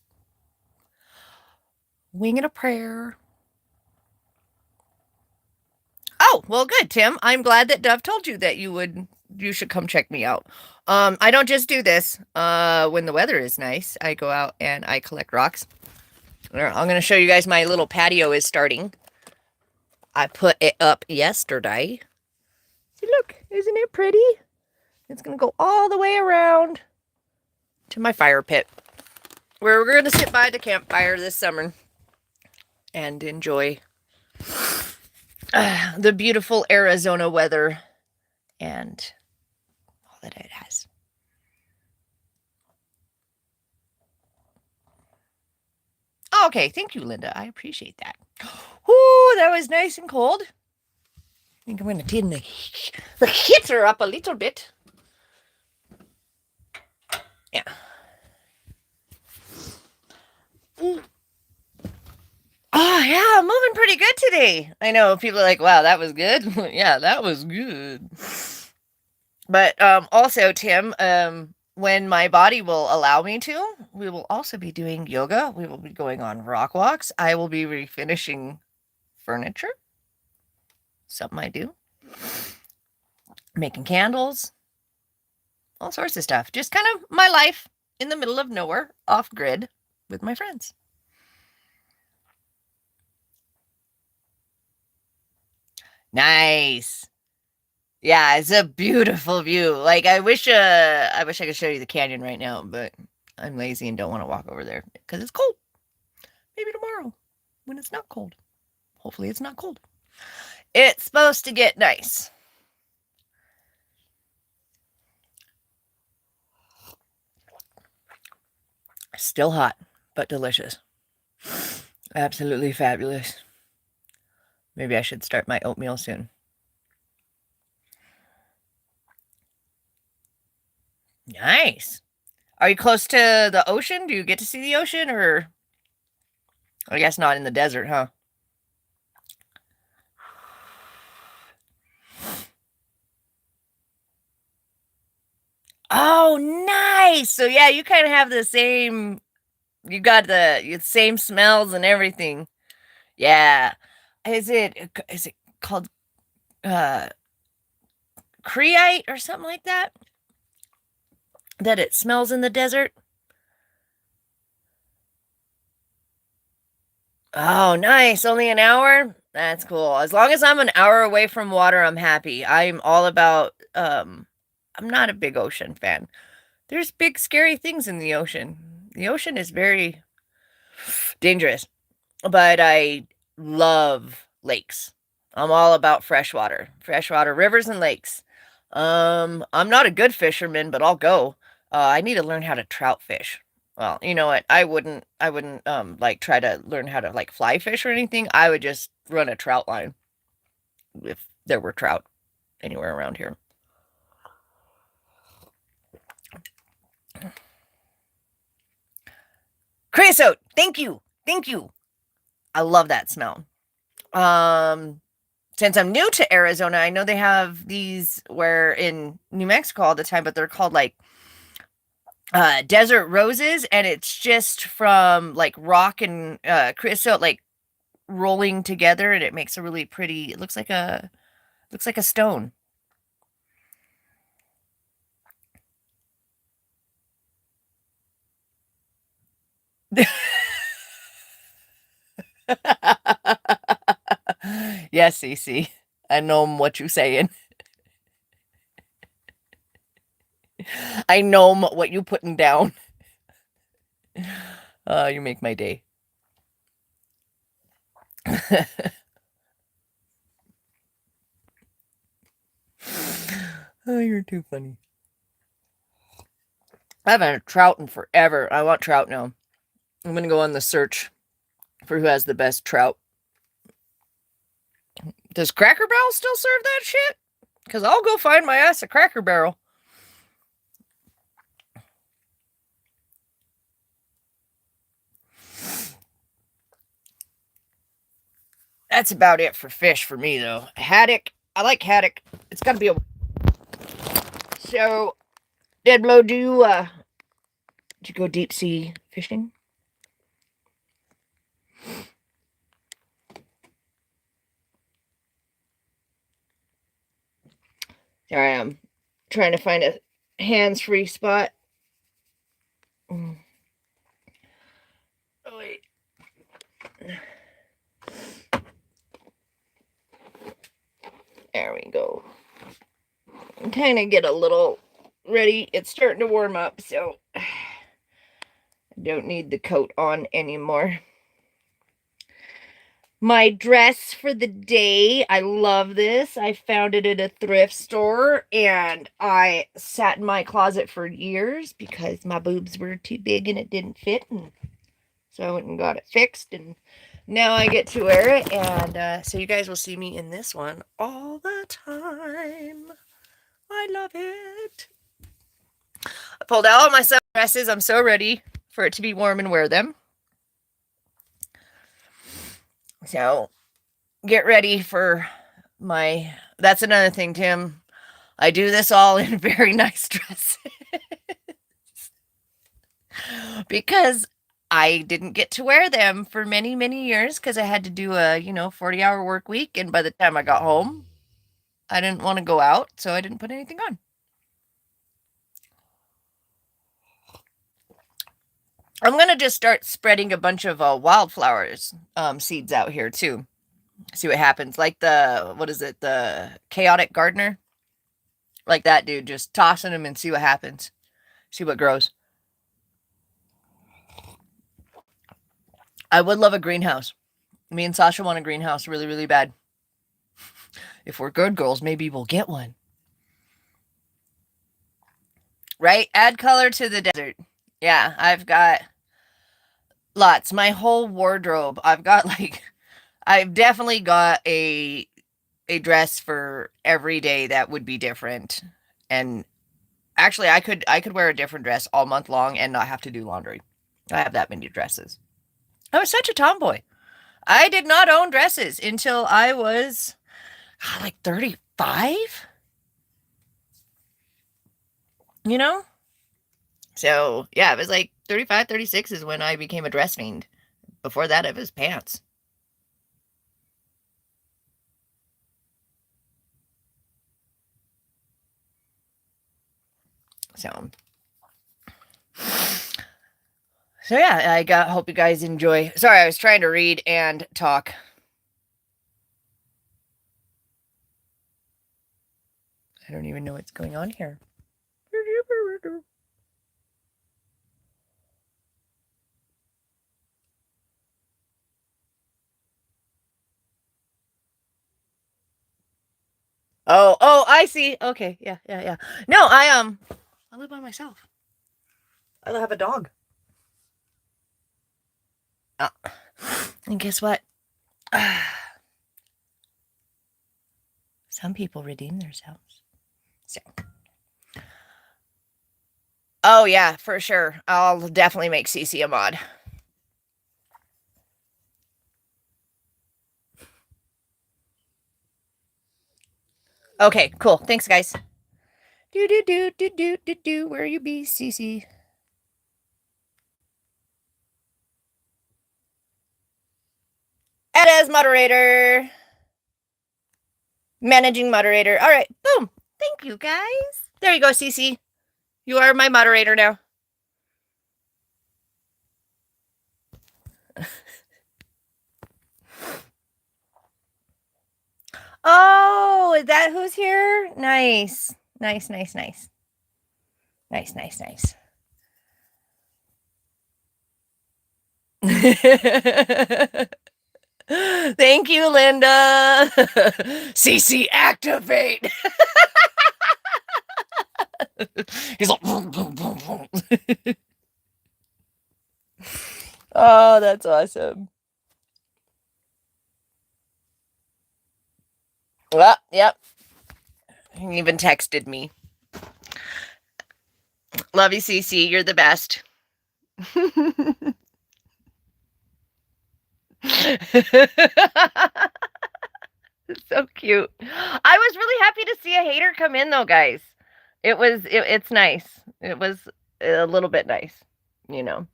winging a prayer. Oh, well, good, Tim. I'm glad that Dove told you that you should come check me out. I don't just do this when the weather is nice. I go out and I collect rocks. I'm going to show you guys my little patio is starting. I put it up yesterday. See, look, isn't it pretty? It's going to go all the way around to my fire pit, where we're going to sit by the campfire this summer and enjoy the beautiful Arizona weather and all that it has. Okay, thank you, Linda. I appreciate that. Ooh, that was nice and cold. I think I'm going to turn the heater up a little bit. Yeah. Oh, yeah, I'm moving pretty good today. I know people are like, wow, that was good. Yeah, that was good. But also, Tim, when my body will allow me to, we will also be doing yoga. We will be going on rock walks. I will be refinishing furniture. Something I do. Making candles. All sorts of stuff. Just kind of my life in the middle of nowhere, off grid, with my friends. Nice. Yeah, it's a beautiful view. Like I wish I could show you the canyon right now, but I'm lazy and don't want to walk over there because it's cold. Maybe tomorrow when it's not cold. Hopefully it's not cold. It's supposed to get nice. Still hot, but delicious. Absolutely fabulous. Maybe I should start my oatmeal soon. Nice. Are you close to the ocean? Do you get to see the ocean, or I guess not in the desert, huh? Oh, nice. So yeah, you kind of have the same, you got the same smells and everything. Yeah. Is it called uh creite or something like that? That it smells in the desert? Oh, nice. Only an hour? That's cool. As long as I'm an hour away from water, I'm happy. I'm all about I'm not a big ocean fan. There's big scary things in the ocean. The ocean is very dangerous, but I love lakes. I'm all about freshwater rivers and lakes. I'm not a good fisherman, but I'll go. I need to learn how to trout fish. Well, you know what? I wouldn't like try to learn how to like fly fish or anything. I would just run a trout line if there were trout anywhere around here. Creosote, thank you. Thank you. I love that smell. Um, since I'm new to Arizona, I know they have these where in New Mexico all the time, but they're called like desert roses, and it's just from like rock and creosote like rolling together, and it makes a really pretty. It looks like a stone. Yes, Cece. I know what you saying. I know what you putting down. You make my day. Oh, you're too funny. I haven't had a trout in forever. I want trout now. I'm gonna go on the search for who has the best trout. Does Cracker Barrel still serve that shit? Because I'll go find my ass a Cracker Barrel. That's about it for fish for me, though. Haddock. I like haddock. It's got to be a... So, Deadblow, do you go deep sea fishing? Here I am, trying to find a hands-free spot. Oh, wait. There we go. Kind of get a little ready. It's starting to warm up, so I don't need the coat on anymore. My dress for the day. I love this. I found it at a thrift store, and I sat in my closet for years because my boobs were too big and it didn't fit, and so I went and got it fixed, and now I get to wear it, and so you guys will see me in this one all the time. I love it. I pulled out all my summer dresses. I'm so ready for it to be warm and wear them. So get ready for my... That's another thing, Tim. I do this all in very nice dresses. Because I didn't get to wear them for many, many years because I had to do a, 40-hour work week. And by the time I got home, I didn't want to go out, so I didn't put anything on. I'm going to just start spreading a bunch of wildflowers seeds out here, too. See what happens. Like the chaotic gardener? Like that dude, just tossing them and see what happens. See what grows. I would love a greenhouse. Me and Sasha want a greenhouse really, really bad. If we're good girls, maybe we'll get one. Right? Add color to the desert. Yeah, I've got lots. My whole wardrobe. I've definitely got a dress for every day that would be different. And actually, I could wear a different dress all month long and not have to do laundry. I have that many dresses. I was such a tomboy. I did not own dresses until I was like 35. So, yeah, it was like 35, 36 is when I became a dress fiend. Before that, it was pants. So yeah, hope you guys enjoy. Sorry, I was trying to read and talk. I don't even know what's going on here. Oh, I see. Okay, yeah. No, I live by myself. I have a dog. And guess what? Some people redeem themselves. So. Oh, yeah, for sure. I'll definitely make Cece a mod. Okay, cool. Thanks, guys. Do. Where you be, Cece? Add as moderator. Managing moderator. All right, boom. Thank you, guys. There you go, Cece. You are my moderator now. Oh, is that who's here? Nice. Nice. Thank you, Linda. CC activate. He's like, oh, that's awesome. Well, yep. He even texted me. Love you, CC. You're the best. So cute. I was really happy to see a hater come in though, guys. It's nice. It was a little bit nice, you know.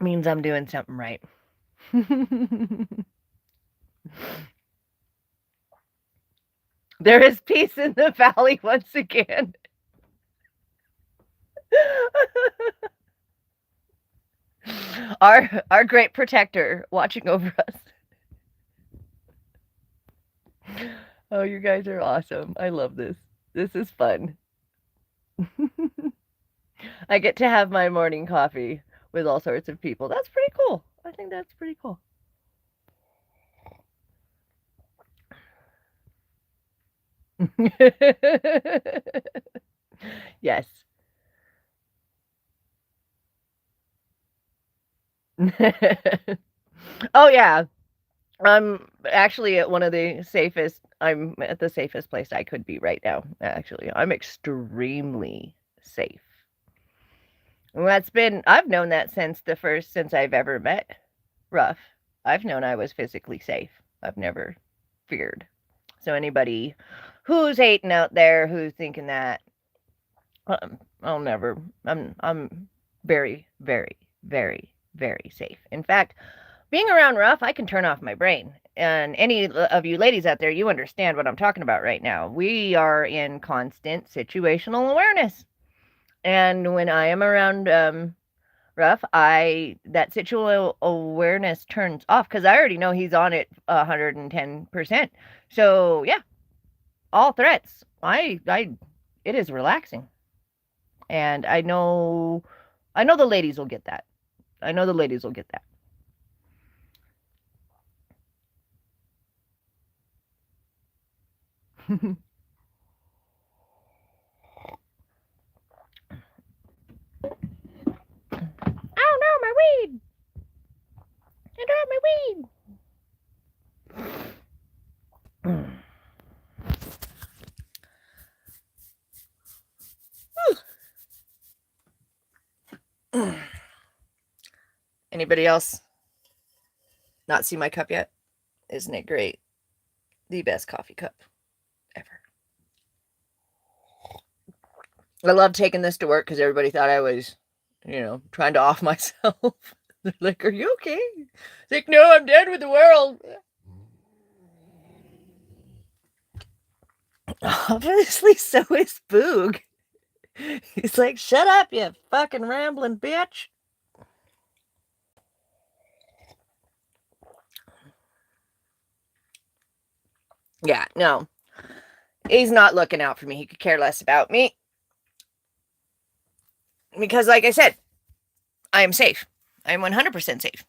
Means I'm doing something right. There is peace in the valley once again. Our great protector watching over us. Oh, you guys are awesome. I love this. This is fun. I get to have my morning coffee with all sorts of people. That's pretty cool. I think that's pretty cool. Yes. Oh yeah. I'm actually at one of the safest. I'm at the safest place I could be right now. Actually, I'm extremely safe. And I've known that since I've ever met Ruff. I've known I was physically safe. I've never feared. So anybody who's hating out there, who's thinking that, I'm very, very, very, very safe. In fact, being around Ruff, I can turn off my brain. And any of you ladies out there, you understand what I'm talking about right now. We are in constant situational awareness. And when I am around Ruff, that situational awareness turns off because I already know he's on it 110%. So yeah, all threats. It is relaxing. And I know the ladies will get that. I know the ladies will get that. Oh no, my weed! I dropped my weed! Anybody else not see my cup yet? Isn't it great? The best coffee cup ever. I love taking this to work because everybody thought I was, trying to off myself. They're like, "Are you okay?" It's like, "No, I'm done with the world." Obviously, so is Boog. He's like, "Shut up, you fucking rambling bitch." Yeah, no. He's not looking out for me. He could care less about me. Because, like I said, I am safe. I am 100% safe.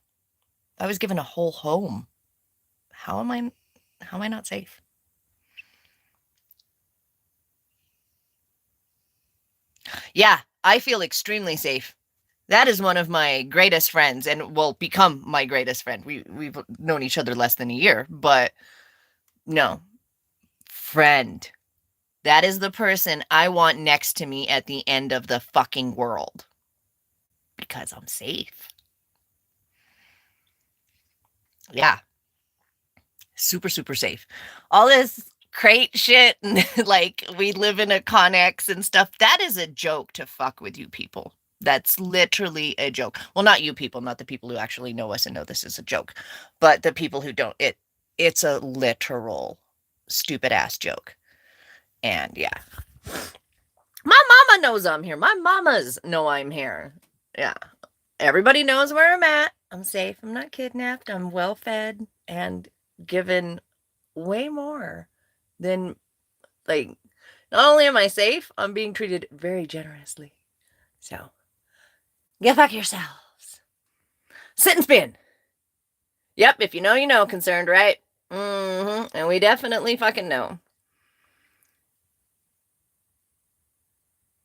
I was given a whole home. How am I not safe? Yeah, I feel extremely safe. That is one of my greatest friends and will become my greatest friend. We've known each other less than a year, but no. Friend. That is the person I want next to me at the end of the fucking world. Because I'm safe. Yeah. Super, super safe. All this crate shit and like we live in a Connex and stuff, that is a joke to fuck with you people. That's literally a joke. Well, not you people, not the people who actually know us and know this is a joke, but the people who don't. It's a literal stupid ass joke. And yeah. My mama knows I'm here. My mamas know I'm here. Yeah. Everybody knows where I'm at. I'm safe. I'm not kidnapped. I'm well fed and given way more than, like, not only am I safe, I'm being treated very generously. So, go fuck yourselves. Sit and spin. Yep, if you know, you know, concerned, right? Mm-hmm. And we definitely fucking know.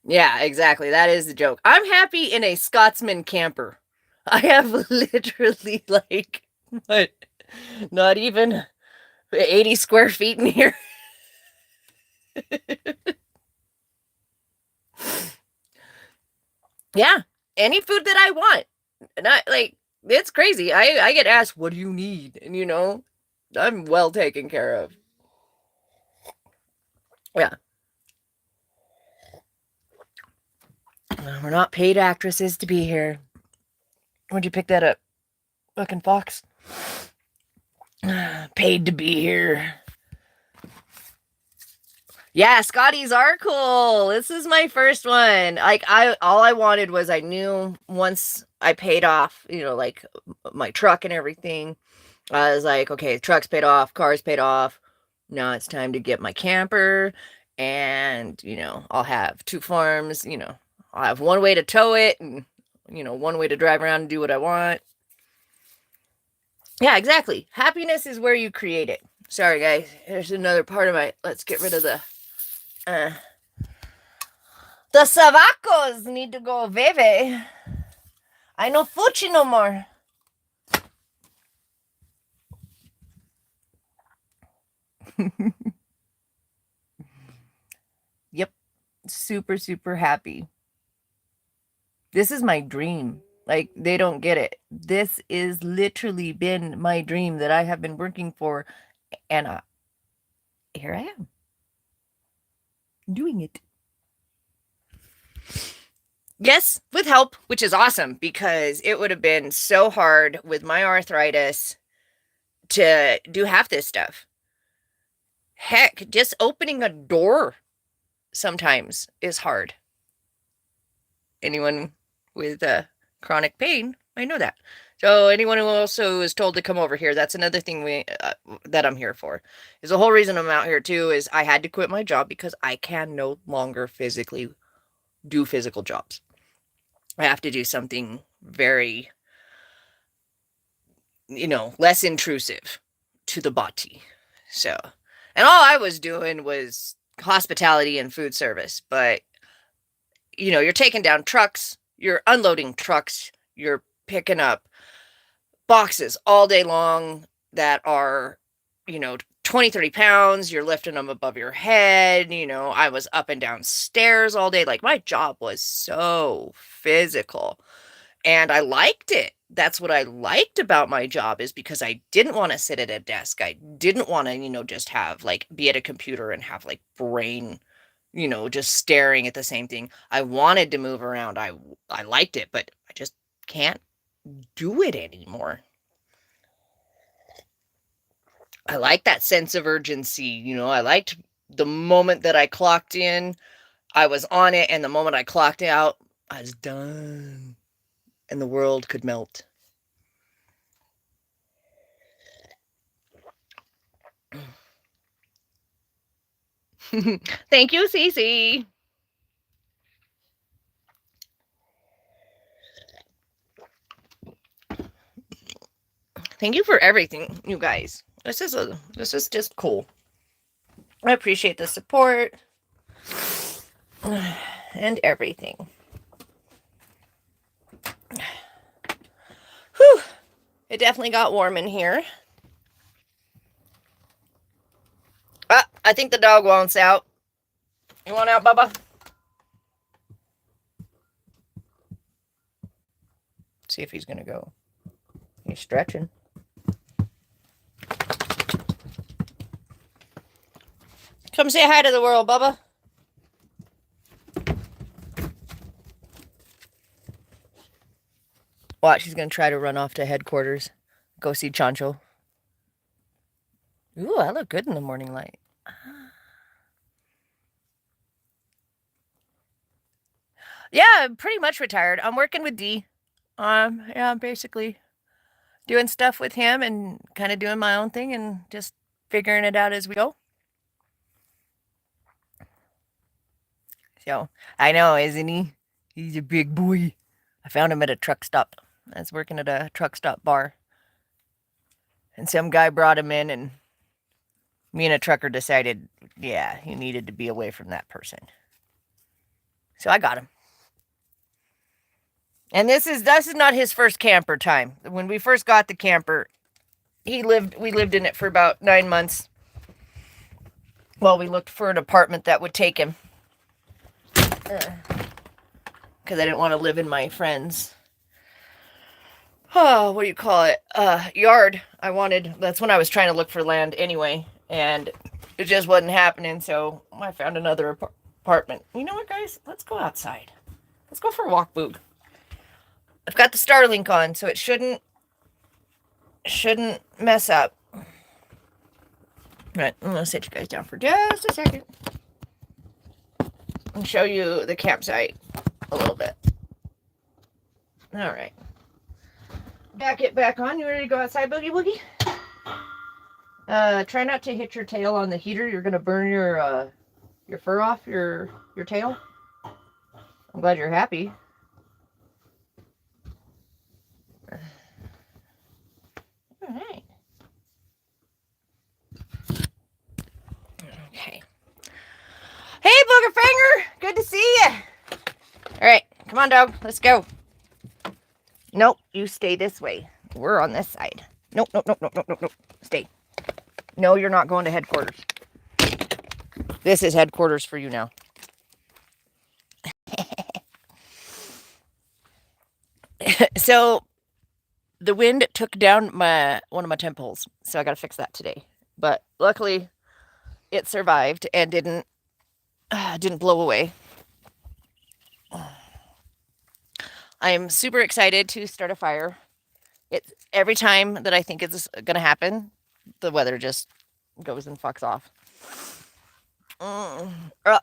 Yeah, exactly. That is the joke. I'm happy in a Scotsman camper. I have literally like what? Not even 80 square feet in here. Yeah, any food that I want. And I like it's crazy. I get asked, "What do you need?" And I'm well taken care of. Yeah. We're not paid actresses to be here. Where'd you pick that up? Fucking fox. Paid to be here. Yeah, Scotties are cool. This is my first one. Like all I wanted was I knew once I paid off, like my truck and everything. I was like, okay, truck's paid off, car's paid off. Now it's time to get my camper and, I'll have two farms, I'll have one way to tow it and, one way to drive around and do what I want. Yeah, exactly. Happiness is where you create it. Sorry, guys. Here's another part of let's get rid of uh, the Savacos need to go veve. I no fuchi no more. Yep. Super, super happy. This is my dream. Like, they don't get it. This is literally been my dream that I have been working for. And here I am doing it. Yes, with help, which is awesome because it would have been so hard with my arthritis to do half this stuff. Heck, just opening a door sometimes is hard. Anyone with chronic pain, I know that. So anyone who also is told to come over here, that's another thing that I'm here for. Is the whole reason I'm out here too is I had to quit my job because I can no longer physically do physical jobs. I have to do something very, less intrusive to the body. So, and all I was doing was hospitality and food service, but you're taking down trucks, you're unloading trucks, you're picking up boxes all day long that are, 20, 30 pounds. You're lifting them above your head. I was up and down stairs all day. Like, my job was so physical and I liked it. That's what I liked about my job is because I didn't want to sit at a desk. I didn't want to, just have like be at a computer and have like brain, just staring at the same thing. I wanted to move around. I liked it, but I just can't do it anymore. I like that sense of urgency. I liked the moment that I clocked in, I was on it, and the moment I clocked out, I was done. And the world could melt. Thank you, Cece. Thank you for everything, you guys. This is just cool. I appreciate the support and everything. Whew. It definitely got warm in here. I think the dog wants out. You want out, Bubba? See if he's gonna go. He's stretching. Come say hi to the world, Bubba. Watch, he's gonna try to run off to headquarters. Go see Chancho. Ooh, I look good in the morning light. Yeah, I'm pretty much retired. I'm working with D. Yeah, basically doing stuff with him and kind of doing my own thing and just figuring it out as we go. So, I know, isn't he? He's a big boy. I found him at a truck stop. I was working at a truck stop bar. And some guy brought him in, and me and a trucker decided, yeah, he needed to be away from that person. So I got him. And this is not his first camper time. When we first got the camper, we lived in it for about 9 months while we looked for an apartment that would take him. Because I didn't want to live in my friend's, what do you call it? Yard. That's when I was trying to look for land anyway. And it just wasn't happening. So I found another apartment. You know what, guys? Let's go outside. Let's go for a walk, Boog. I've got the Starlink on, so it shouldn't mess up. Right, I'm gonna sit you guys down for just a second and show you the campsite a little bit. All right, back on. You ready to go outside, Boogie Woogie? Try not to hit your tail on the heater. You're gonna burn your fur off your tail. I'm glad you're happy. All right. Okay. Hey, Boogerfinger! Good to see you! Alright, come on, dog. Let's go. Nope, you stay this way. We're on this side. Nope. Stay. No, you're not going to headquarters. This is headquarters for you now. So, the wind took down one of my temp poles, so I gotta fix that today. But luckily, it survived and didn't blow away. I am super excited to start a fire. It's every time that I think it's going to happen, the weather just goes and fucks off.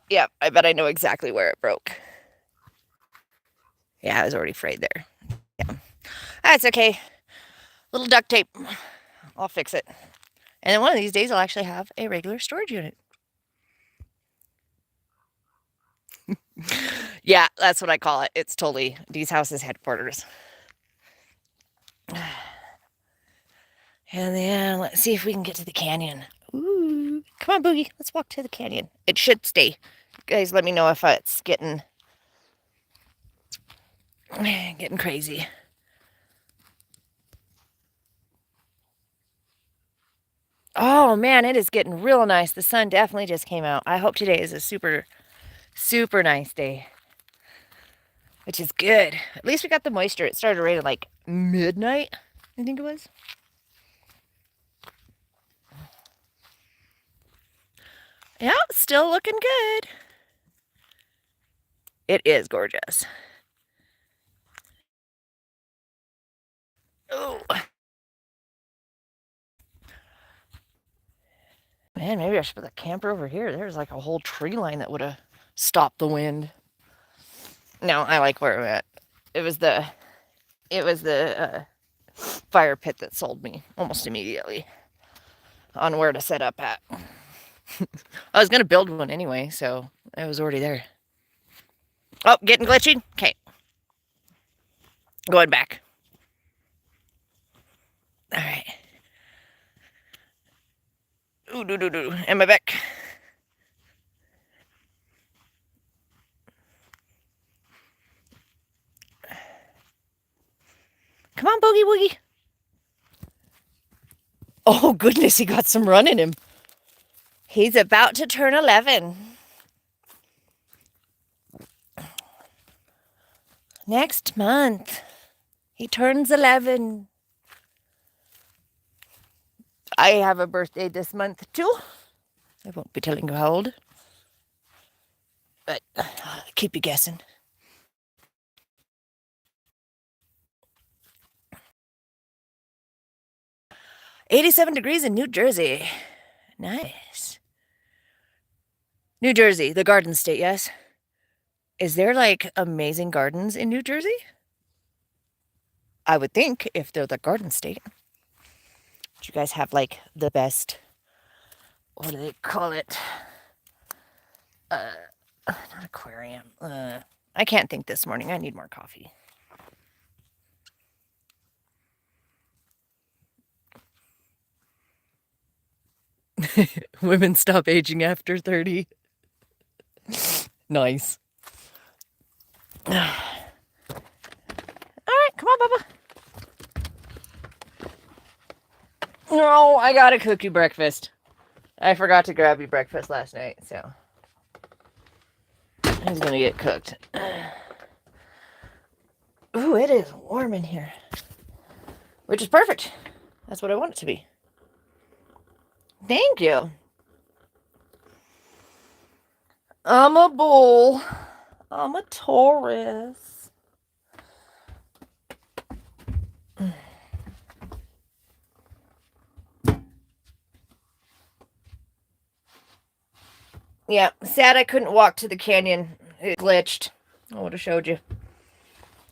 Yeah, I bet I know exactly where it broke. Yeah, I was already frayed there. Yeah, that's okay. Little duct tape. I'll fix it. And then one of these days, I'll actually have a regular storage unit. Yeah, that's what I call it. It's totally Dee's house's headquarters. And then let's see if we can get to the canyon. Ooh, come on, Boogie. Let's walk to the canyon. It should stay. Guys, let me know if it's getting crazy. Oh, man, it is getting real nice. The sun definitely just came out. I hope today is a super, super nice day, which is good. At least we got the moisture. It started raining like midnight, I think it was. Yeah, still looking good. It is gorgeous. Oh. Man, maybe I should put the camper over here. There's like a whole tree line that would have stopped the wind. No, I like where we're at. It was the fire pit that sold me almost immediately on where to set up at. I was going to build one anyway, so I was already there. Oh, getting glitchy? Okay. Going back. All right. Ooh, do. Am I back? Come on, Boogie Woogie. Oh, goodness, he got some run in him. He's about to turn 11. Next month, he turns 11. I have a birthday this month, too. I won't be telling you how old, but I'll keep you guessing. "87 degrees in New Jersey. Nice. New Jersey, the Garden State, yes? Is there, like, amazing gardens in New Jersey? I would think, if they're the Garden State. Do you guys have, like, the best, what do they call it? Not aquarium. I can't think this morning. I need more coffee. Women stop aging after 30. Nice. All right, come on, Bubba. No, I gotta cook you breakfast. I forgot to grab you breakfast last night, so it's gonna get cooked. Ooh, it is warm in here, which is perfect. That's what I want it to be. Thank you. I'm a bull. I'm a Taurus. Yeah, sad I couldn't walk to the canyon. It glitched. I would have showed you.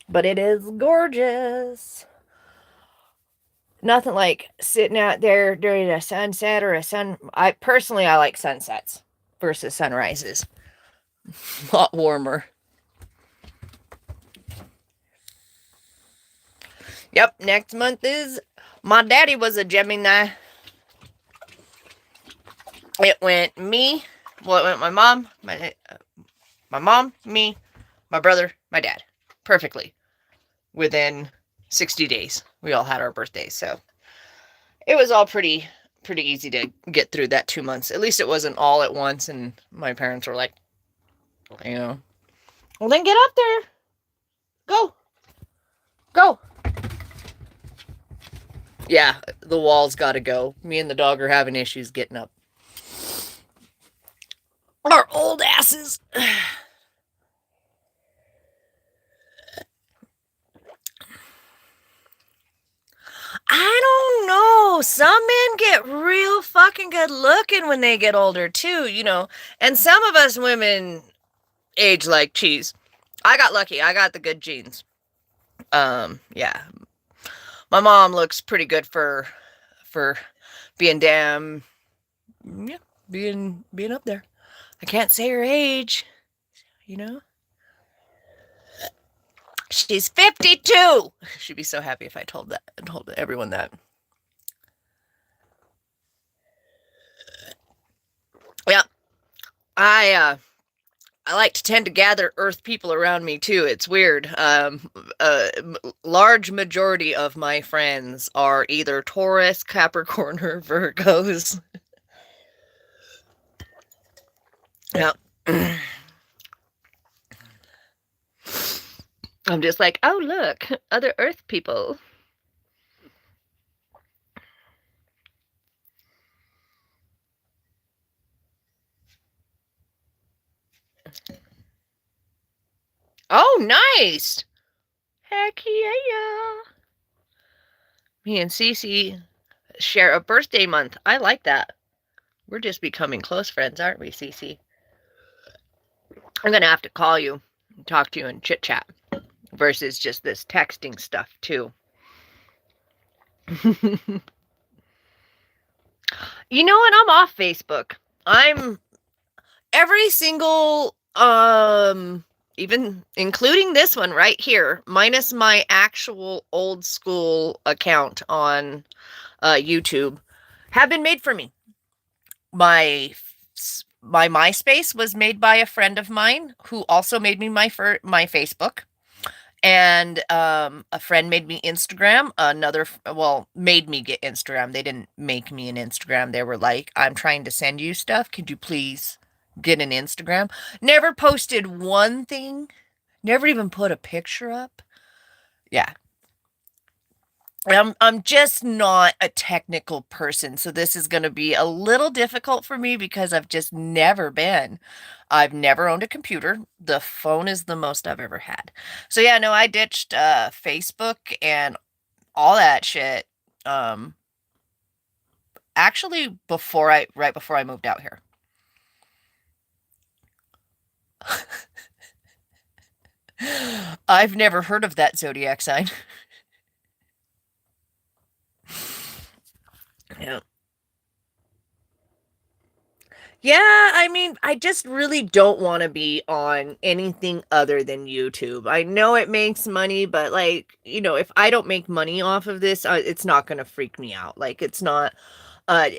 But it is gorgeous. Nothing like sitting out there during a sunset or a sun. I like sunsets versus sunrises. A lot warmer. Yep, next month is... My daddy was a Gemini. It went me... Well, it went my mom, my mom, me, my brother, my dad. Perfectly. Within 60 days. We all had our birthdays, so... It was all pretty easy to get through that 2 months. At least it wasn't all at once, and my parents were like, you know, well, then get up there. Go. Go. Yeah, the wall's got to go. Me and the dog are having issues getting up. Our old asses. I don't know. Some men get real fucking good looking when they get older, too, you know. And some of us women age like cheese. I got lucky. I got the good genes. Yeah. My mom looks pretty good for being damn, yeah, being up there. I can't say her age, you know. She's 52. She'd be so happy if I told everyone that. Yeah. I like to tend to gather Earth people around me too. It's weird. Large majority of my friends are either Taurus, Capricorn, or Virgos. Yeah. I'm just like, oh, look, other Earth people. Oh, nice. Heck yeah. Me and Cece share a birthday month. I like that. We're just becoming close friends, aren't we, Cece? I'm going to have to call you and talk to you and chit-chat versus just this texting stuff, too. You know what? I'm off Facebook. I'm every single, even including this one right here, minus my actual old school account on YouTube, have been made for me. My MySpace was made by a friend of mine who also made me my Facebook. And a friend made me Instagram. Made me get Instagram. They didn't make me an Instagram. They were like, I'm trying to send you stuff. Could you please get an Instagram? Never posted one thing. Never even put a picture up. Yeah. I'm just not a technical person, so this is going to be a little difficult for me because I've just never been. I've never owned a computer. The phone is the most I've ever had. So yeah, no, I ditched Facebook and all that shit. Actually, right before I moved out here. I've never heard of that zodiac sign. Yeah. Yeah, I mean, I just really don't want to be on anything other than YouTube. I know it makes money, but like, you know, if I don't make money off of this, it's not going to freak me out. Like, it's not, uh,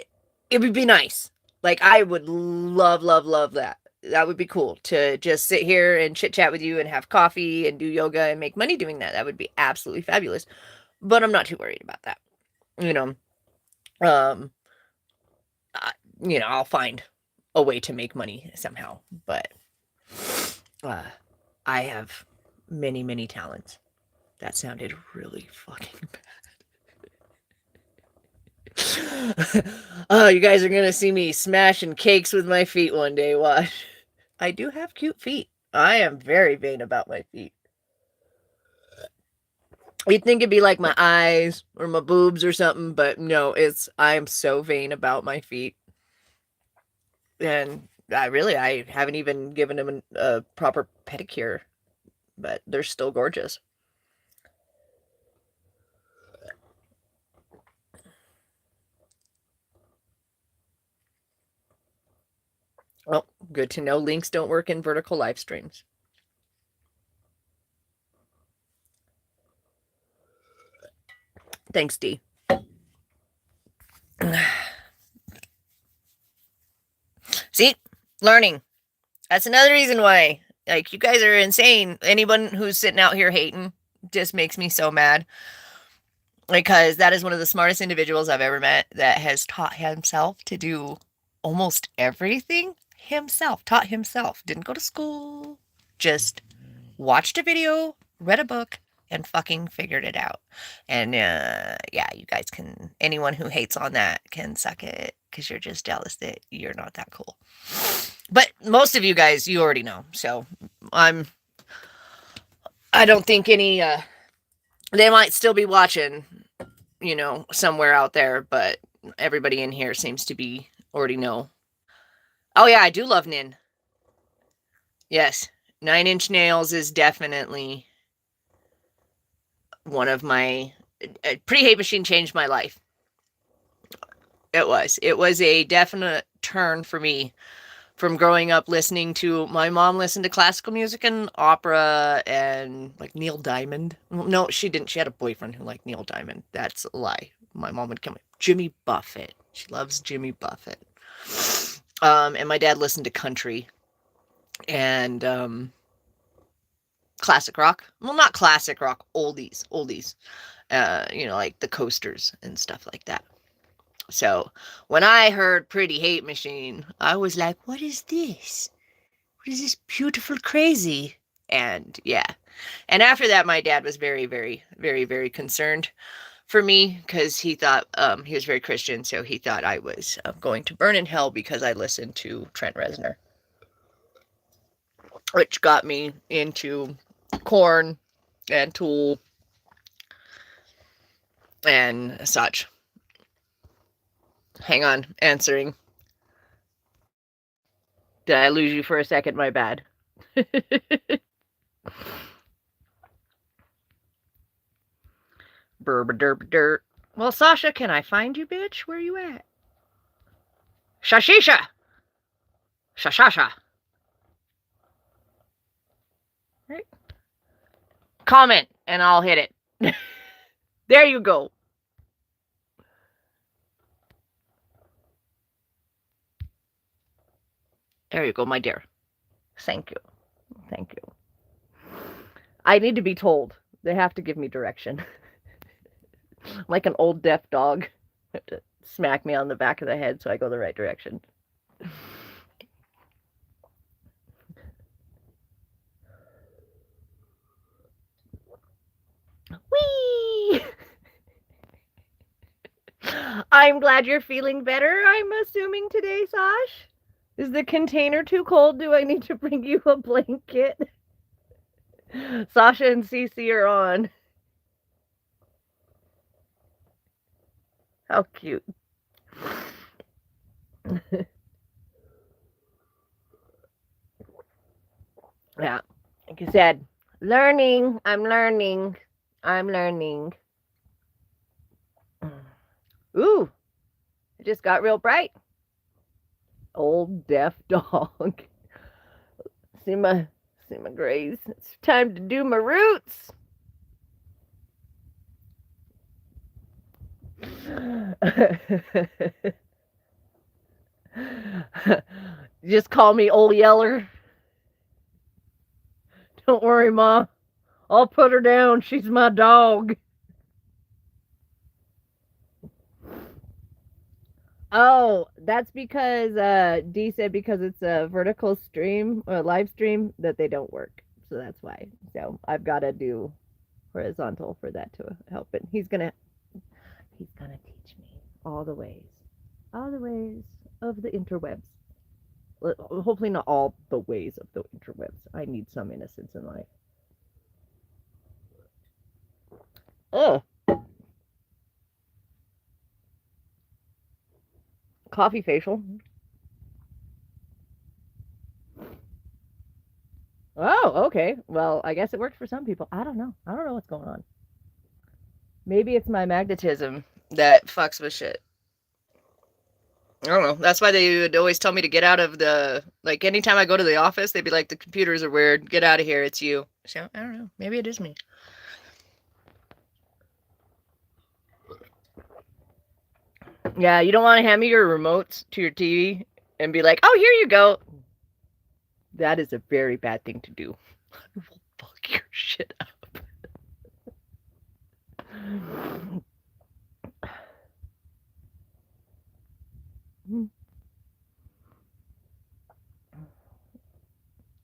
It would be nice. Like, I would love, love, love that. That would be cool to just sit here and chit chat with you and have coffee and do yoga and make money doing that. That would be absolutely fabulous. But I'm not too worried about that. You know, um, I, I'll find a way to make money somehow. But uh, I have many, many talents. That sounded really fucking bad. Oh, you guys are gonna see me smashing cakes with my feet one day. Watch. I do have cute feet. I am very vain about my feet. You'd think it'd be like my eyes or my boobs or something, but no, I am so vain about my feet. And I haven't even given them a proper pedicure, but they're still gorgeous. Oh, good to know links don't work in vertical live streams. Thanks, D. See? Learning. That's another reason why. Like, you guys are insane. Anyone who's sitting out here hating just makes me so mad. Because that is one of the smartest individuals I've ever met that has taught himself to do almost everything himself. Taught himself. Didn't go to school. Just watched a video, read a book, and fucking figured it out. And yeah, you guys can, anyone who hates on that can suck it because you're just jealous that you're not that cool. But most of you guys, you already know. So I don't think any, they might still be watching, somewhere out there, but everybody in here seems to be already know. Oh yeah, I do love Nin. Yes, 9 Inch Nails is definitely one of my... Pre-Hate Machine changed my life. It was a definite turn for me from growing up listening to... My mom listened to classical music and opera and like Neil Diamond. No, she didn't. She had a boyfriend who liked Neil Diamond. That's a lie. My mom would come... Jimmy Buffett. She loves Jimmy Buffett. And my dad listened to country and classic rock. Well, not classic rock, oldies. Like the Coasters and stuff like that. So when I heard Pretty Hate Machine, I was like, what is this? What is this beautiful crazy? And yeah. And after that, my dad was very, very, very, very concerned for me because he thought he was very Christian. So he thought I was going to burn in hell because I listened to Trent Reznor, which got me into Korn and Tool and such. Hang on, answering. Did I lose you for a second? My bad. Burb-a-derb-dirt. Well, Sasha, can I find you, bitch? Where you at? Shashisha! Shashasha! Right? Comment, and I'll hit it. There you go. There you go, my dear. Thank you. Thank you. I need to be told. They have to give me direction. Like an old deaf dog. They have to smack me on the back of the head so I go the right direction. Whee! I'm glad you're feeling better, I'm assuming today, Sash. Is the container too cold? Do I need to bring you a blanket? Sasha and Cece are on. How cute. Yeah, like I said, learning. I'm learning. Ooh, it just got real bright. Old deaf dog. See my grays. It's time to do my roots. Just call me Old Yeller. Don't worry, Ma. I'll put her down. She's my dog. Oh, that's because D said because it's a vertical stream or live stream that they don't work. So that's why. So I've got to do horizontal for that to help it. He's gonna teach me all the ways of the interwebs. Hopefully not all the ways of the interwebs. I need some innocence in life. Ugh, coffee facial. Oh, okay. Well, I guess it worked for some people. I don't know. I don't know what's going on. Maybe it's my magnetism that fucks with shit. I don't know. That's why they would always tell me to get out of the, like, anytime I go to the office, they'd be like, the computers are weird. Get out of here. It's you. So, I don't know. Maybe it is me. Yeah, you don't want to hand me your remotes to your TV and be like, oh, here you go. That is a very bad thing to do. I will fuck your shit up.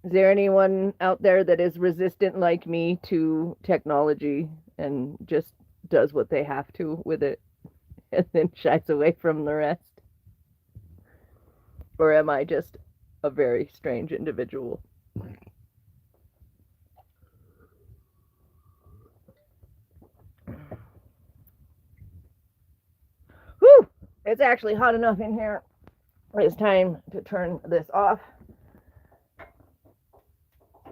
Is there anyone out there that is resistant like me to technology and just does what they have to with it and then shies away from the rest? Or am I just a very strange individual? Whew! It's actually hot enough in here. It's time to turn this off.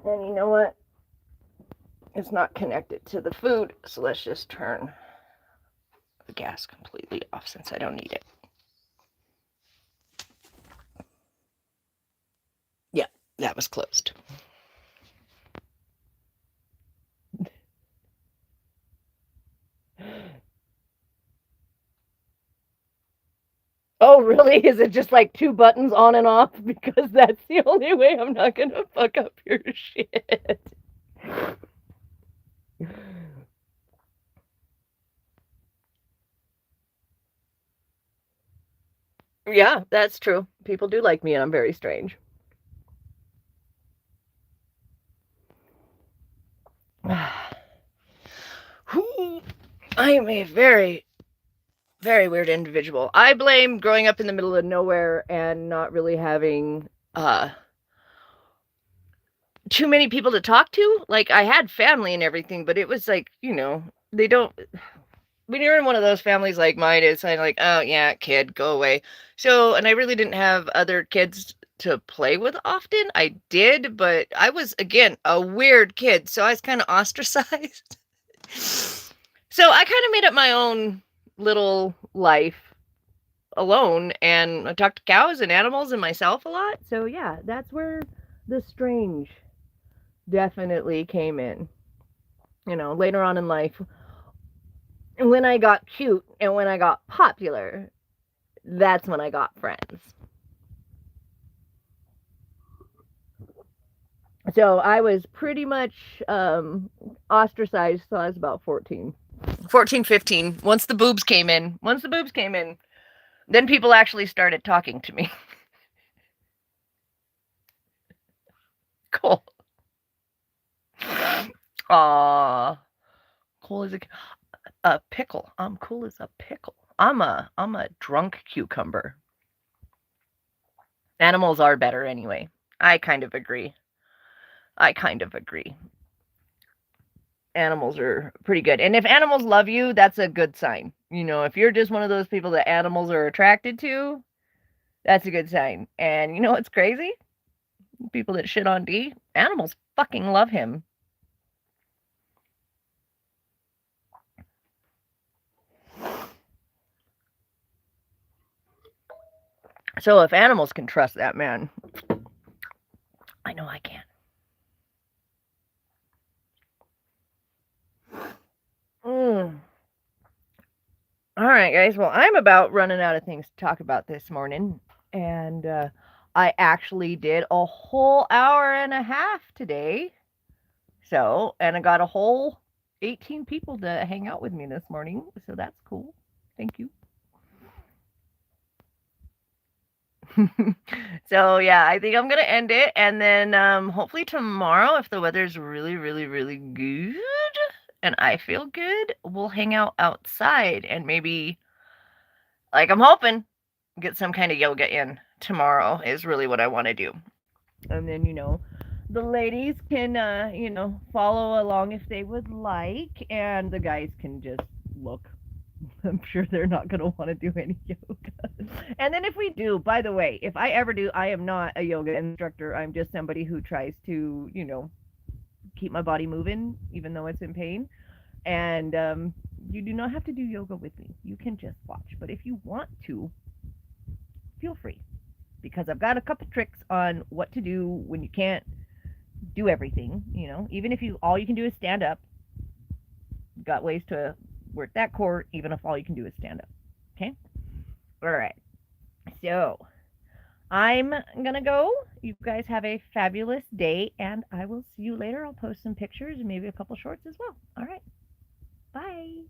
And you know what? It's not connected to the food, so let's just turn the gas completely off since I don't need it. Yeah, that was closed. Oh, really? Is it just like two buttons on and off? Because that's the only way I'm not gonna fuck up your shit. Yeah, that's true. People do like me, and I'm very strange. I am a very, very weird individual. I blame growing up in the middle of nowhere and not really having too many people to talk to. Like, I had family and everything, but it was like, they don't. When you're in one of those families like mine, it's kind of like, oh yeah, kid, go away. So, and I really didn't have other kids to play with often. I did, but I was again a weird kid, so I was kind of ostracized. So I kind of made up my own little life alone, and I talked to cows and animals and myself a lot. So yeah, that's where the strange definitely came in. Later on in life, when I got cute and when I got popular, that's when I got friends. So I was pretty much ostracized till I was about 14. 14, 15. Once the boobs came in, then people actually started talking to me. Cool. Aww. Cool as a pickle. I'm cool as a pickle. I'm a drunk cucumber. Animals are better anyway. I kind of agree. Animals are pretty good. And if animals love you, that's a good sign. If you're just one of those people that animals are attracted to, that's a good sign. And you know what's crazy? People that shit on D, animals fucking love him. So if animals can trust that man, I know I can. All right, guys. Well, I'm about running out of things to talk about this morning. And I actually did a whole hour and a half today. So, and I got a whole 18 people to hang out with me this morning. So that's cool. Thank you. So yeah, I think I'm gonna end it, and then hopefully tomorrow, if the weather's really, really, really good and I feel good, we'll hang out outside and maybe, like, I'm hoping get some kind of yoga in tomorrow is really what I want to do. And then, the ladies can, follow along if they would like, and the guys can just look. I'm sure they're not going to want to do any yoga. And then if we do, by the way, if I ever do, I am not a yoga instructor. I'm just somebody who tries to, keep my body moving, even though it's in pain. And you do not have to do yoga with me. You can just watch. But if you want to, feel free. Because I've got a couple tricks on what to do when you can't do everything. Even if all you can do is stand up, got ways to work that core, even if all you can do is stand up. Okay? All right. So I'm going to go. You guys have a fabulous day, and I will see you later. I'll post some pictures and maybe a couple shorts as well. All right. Bye.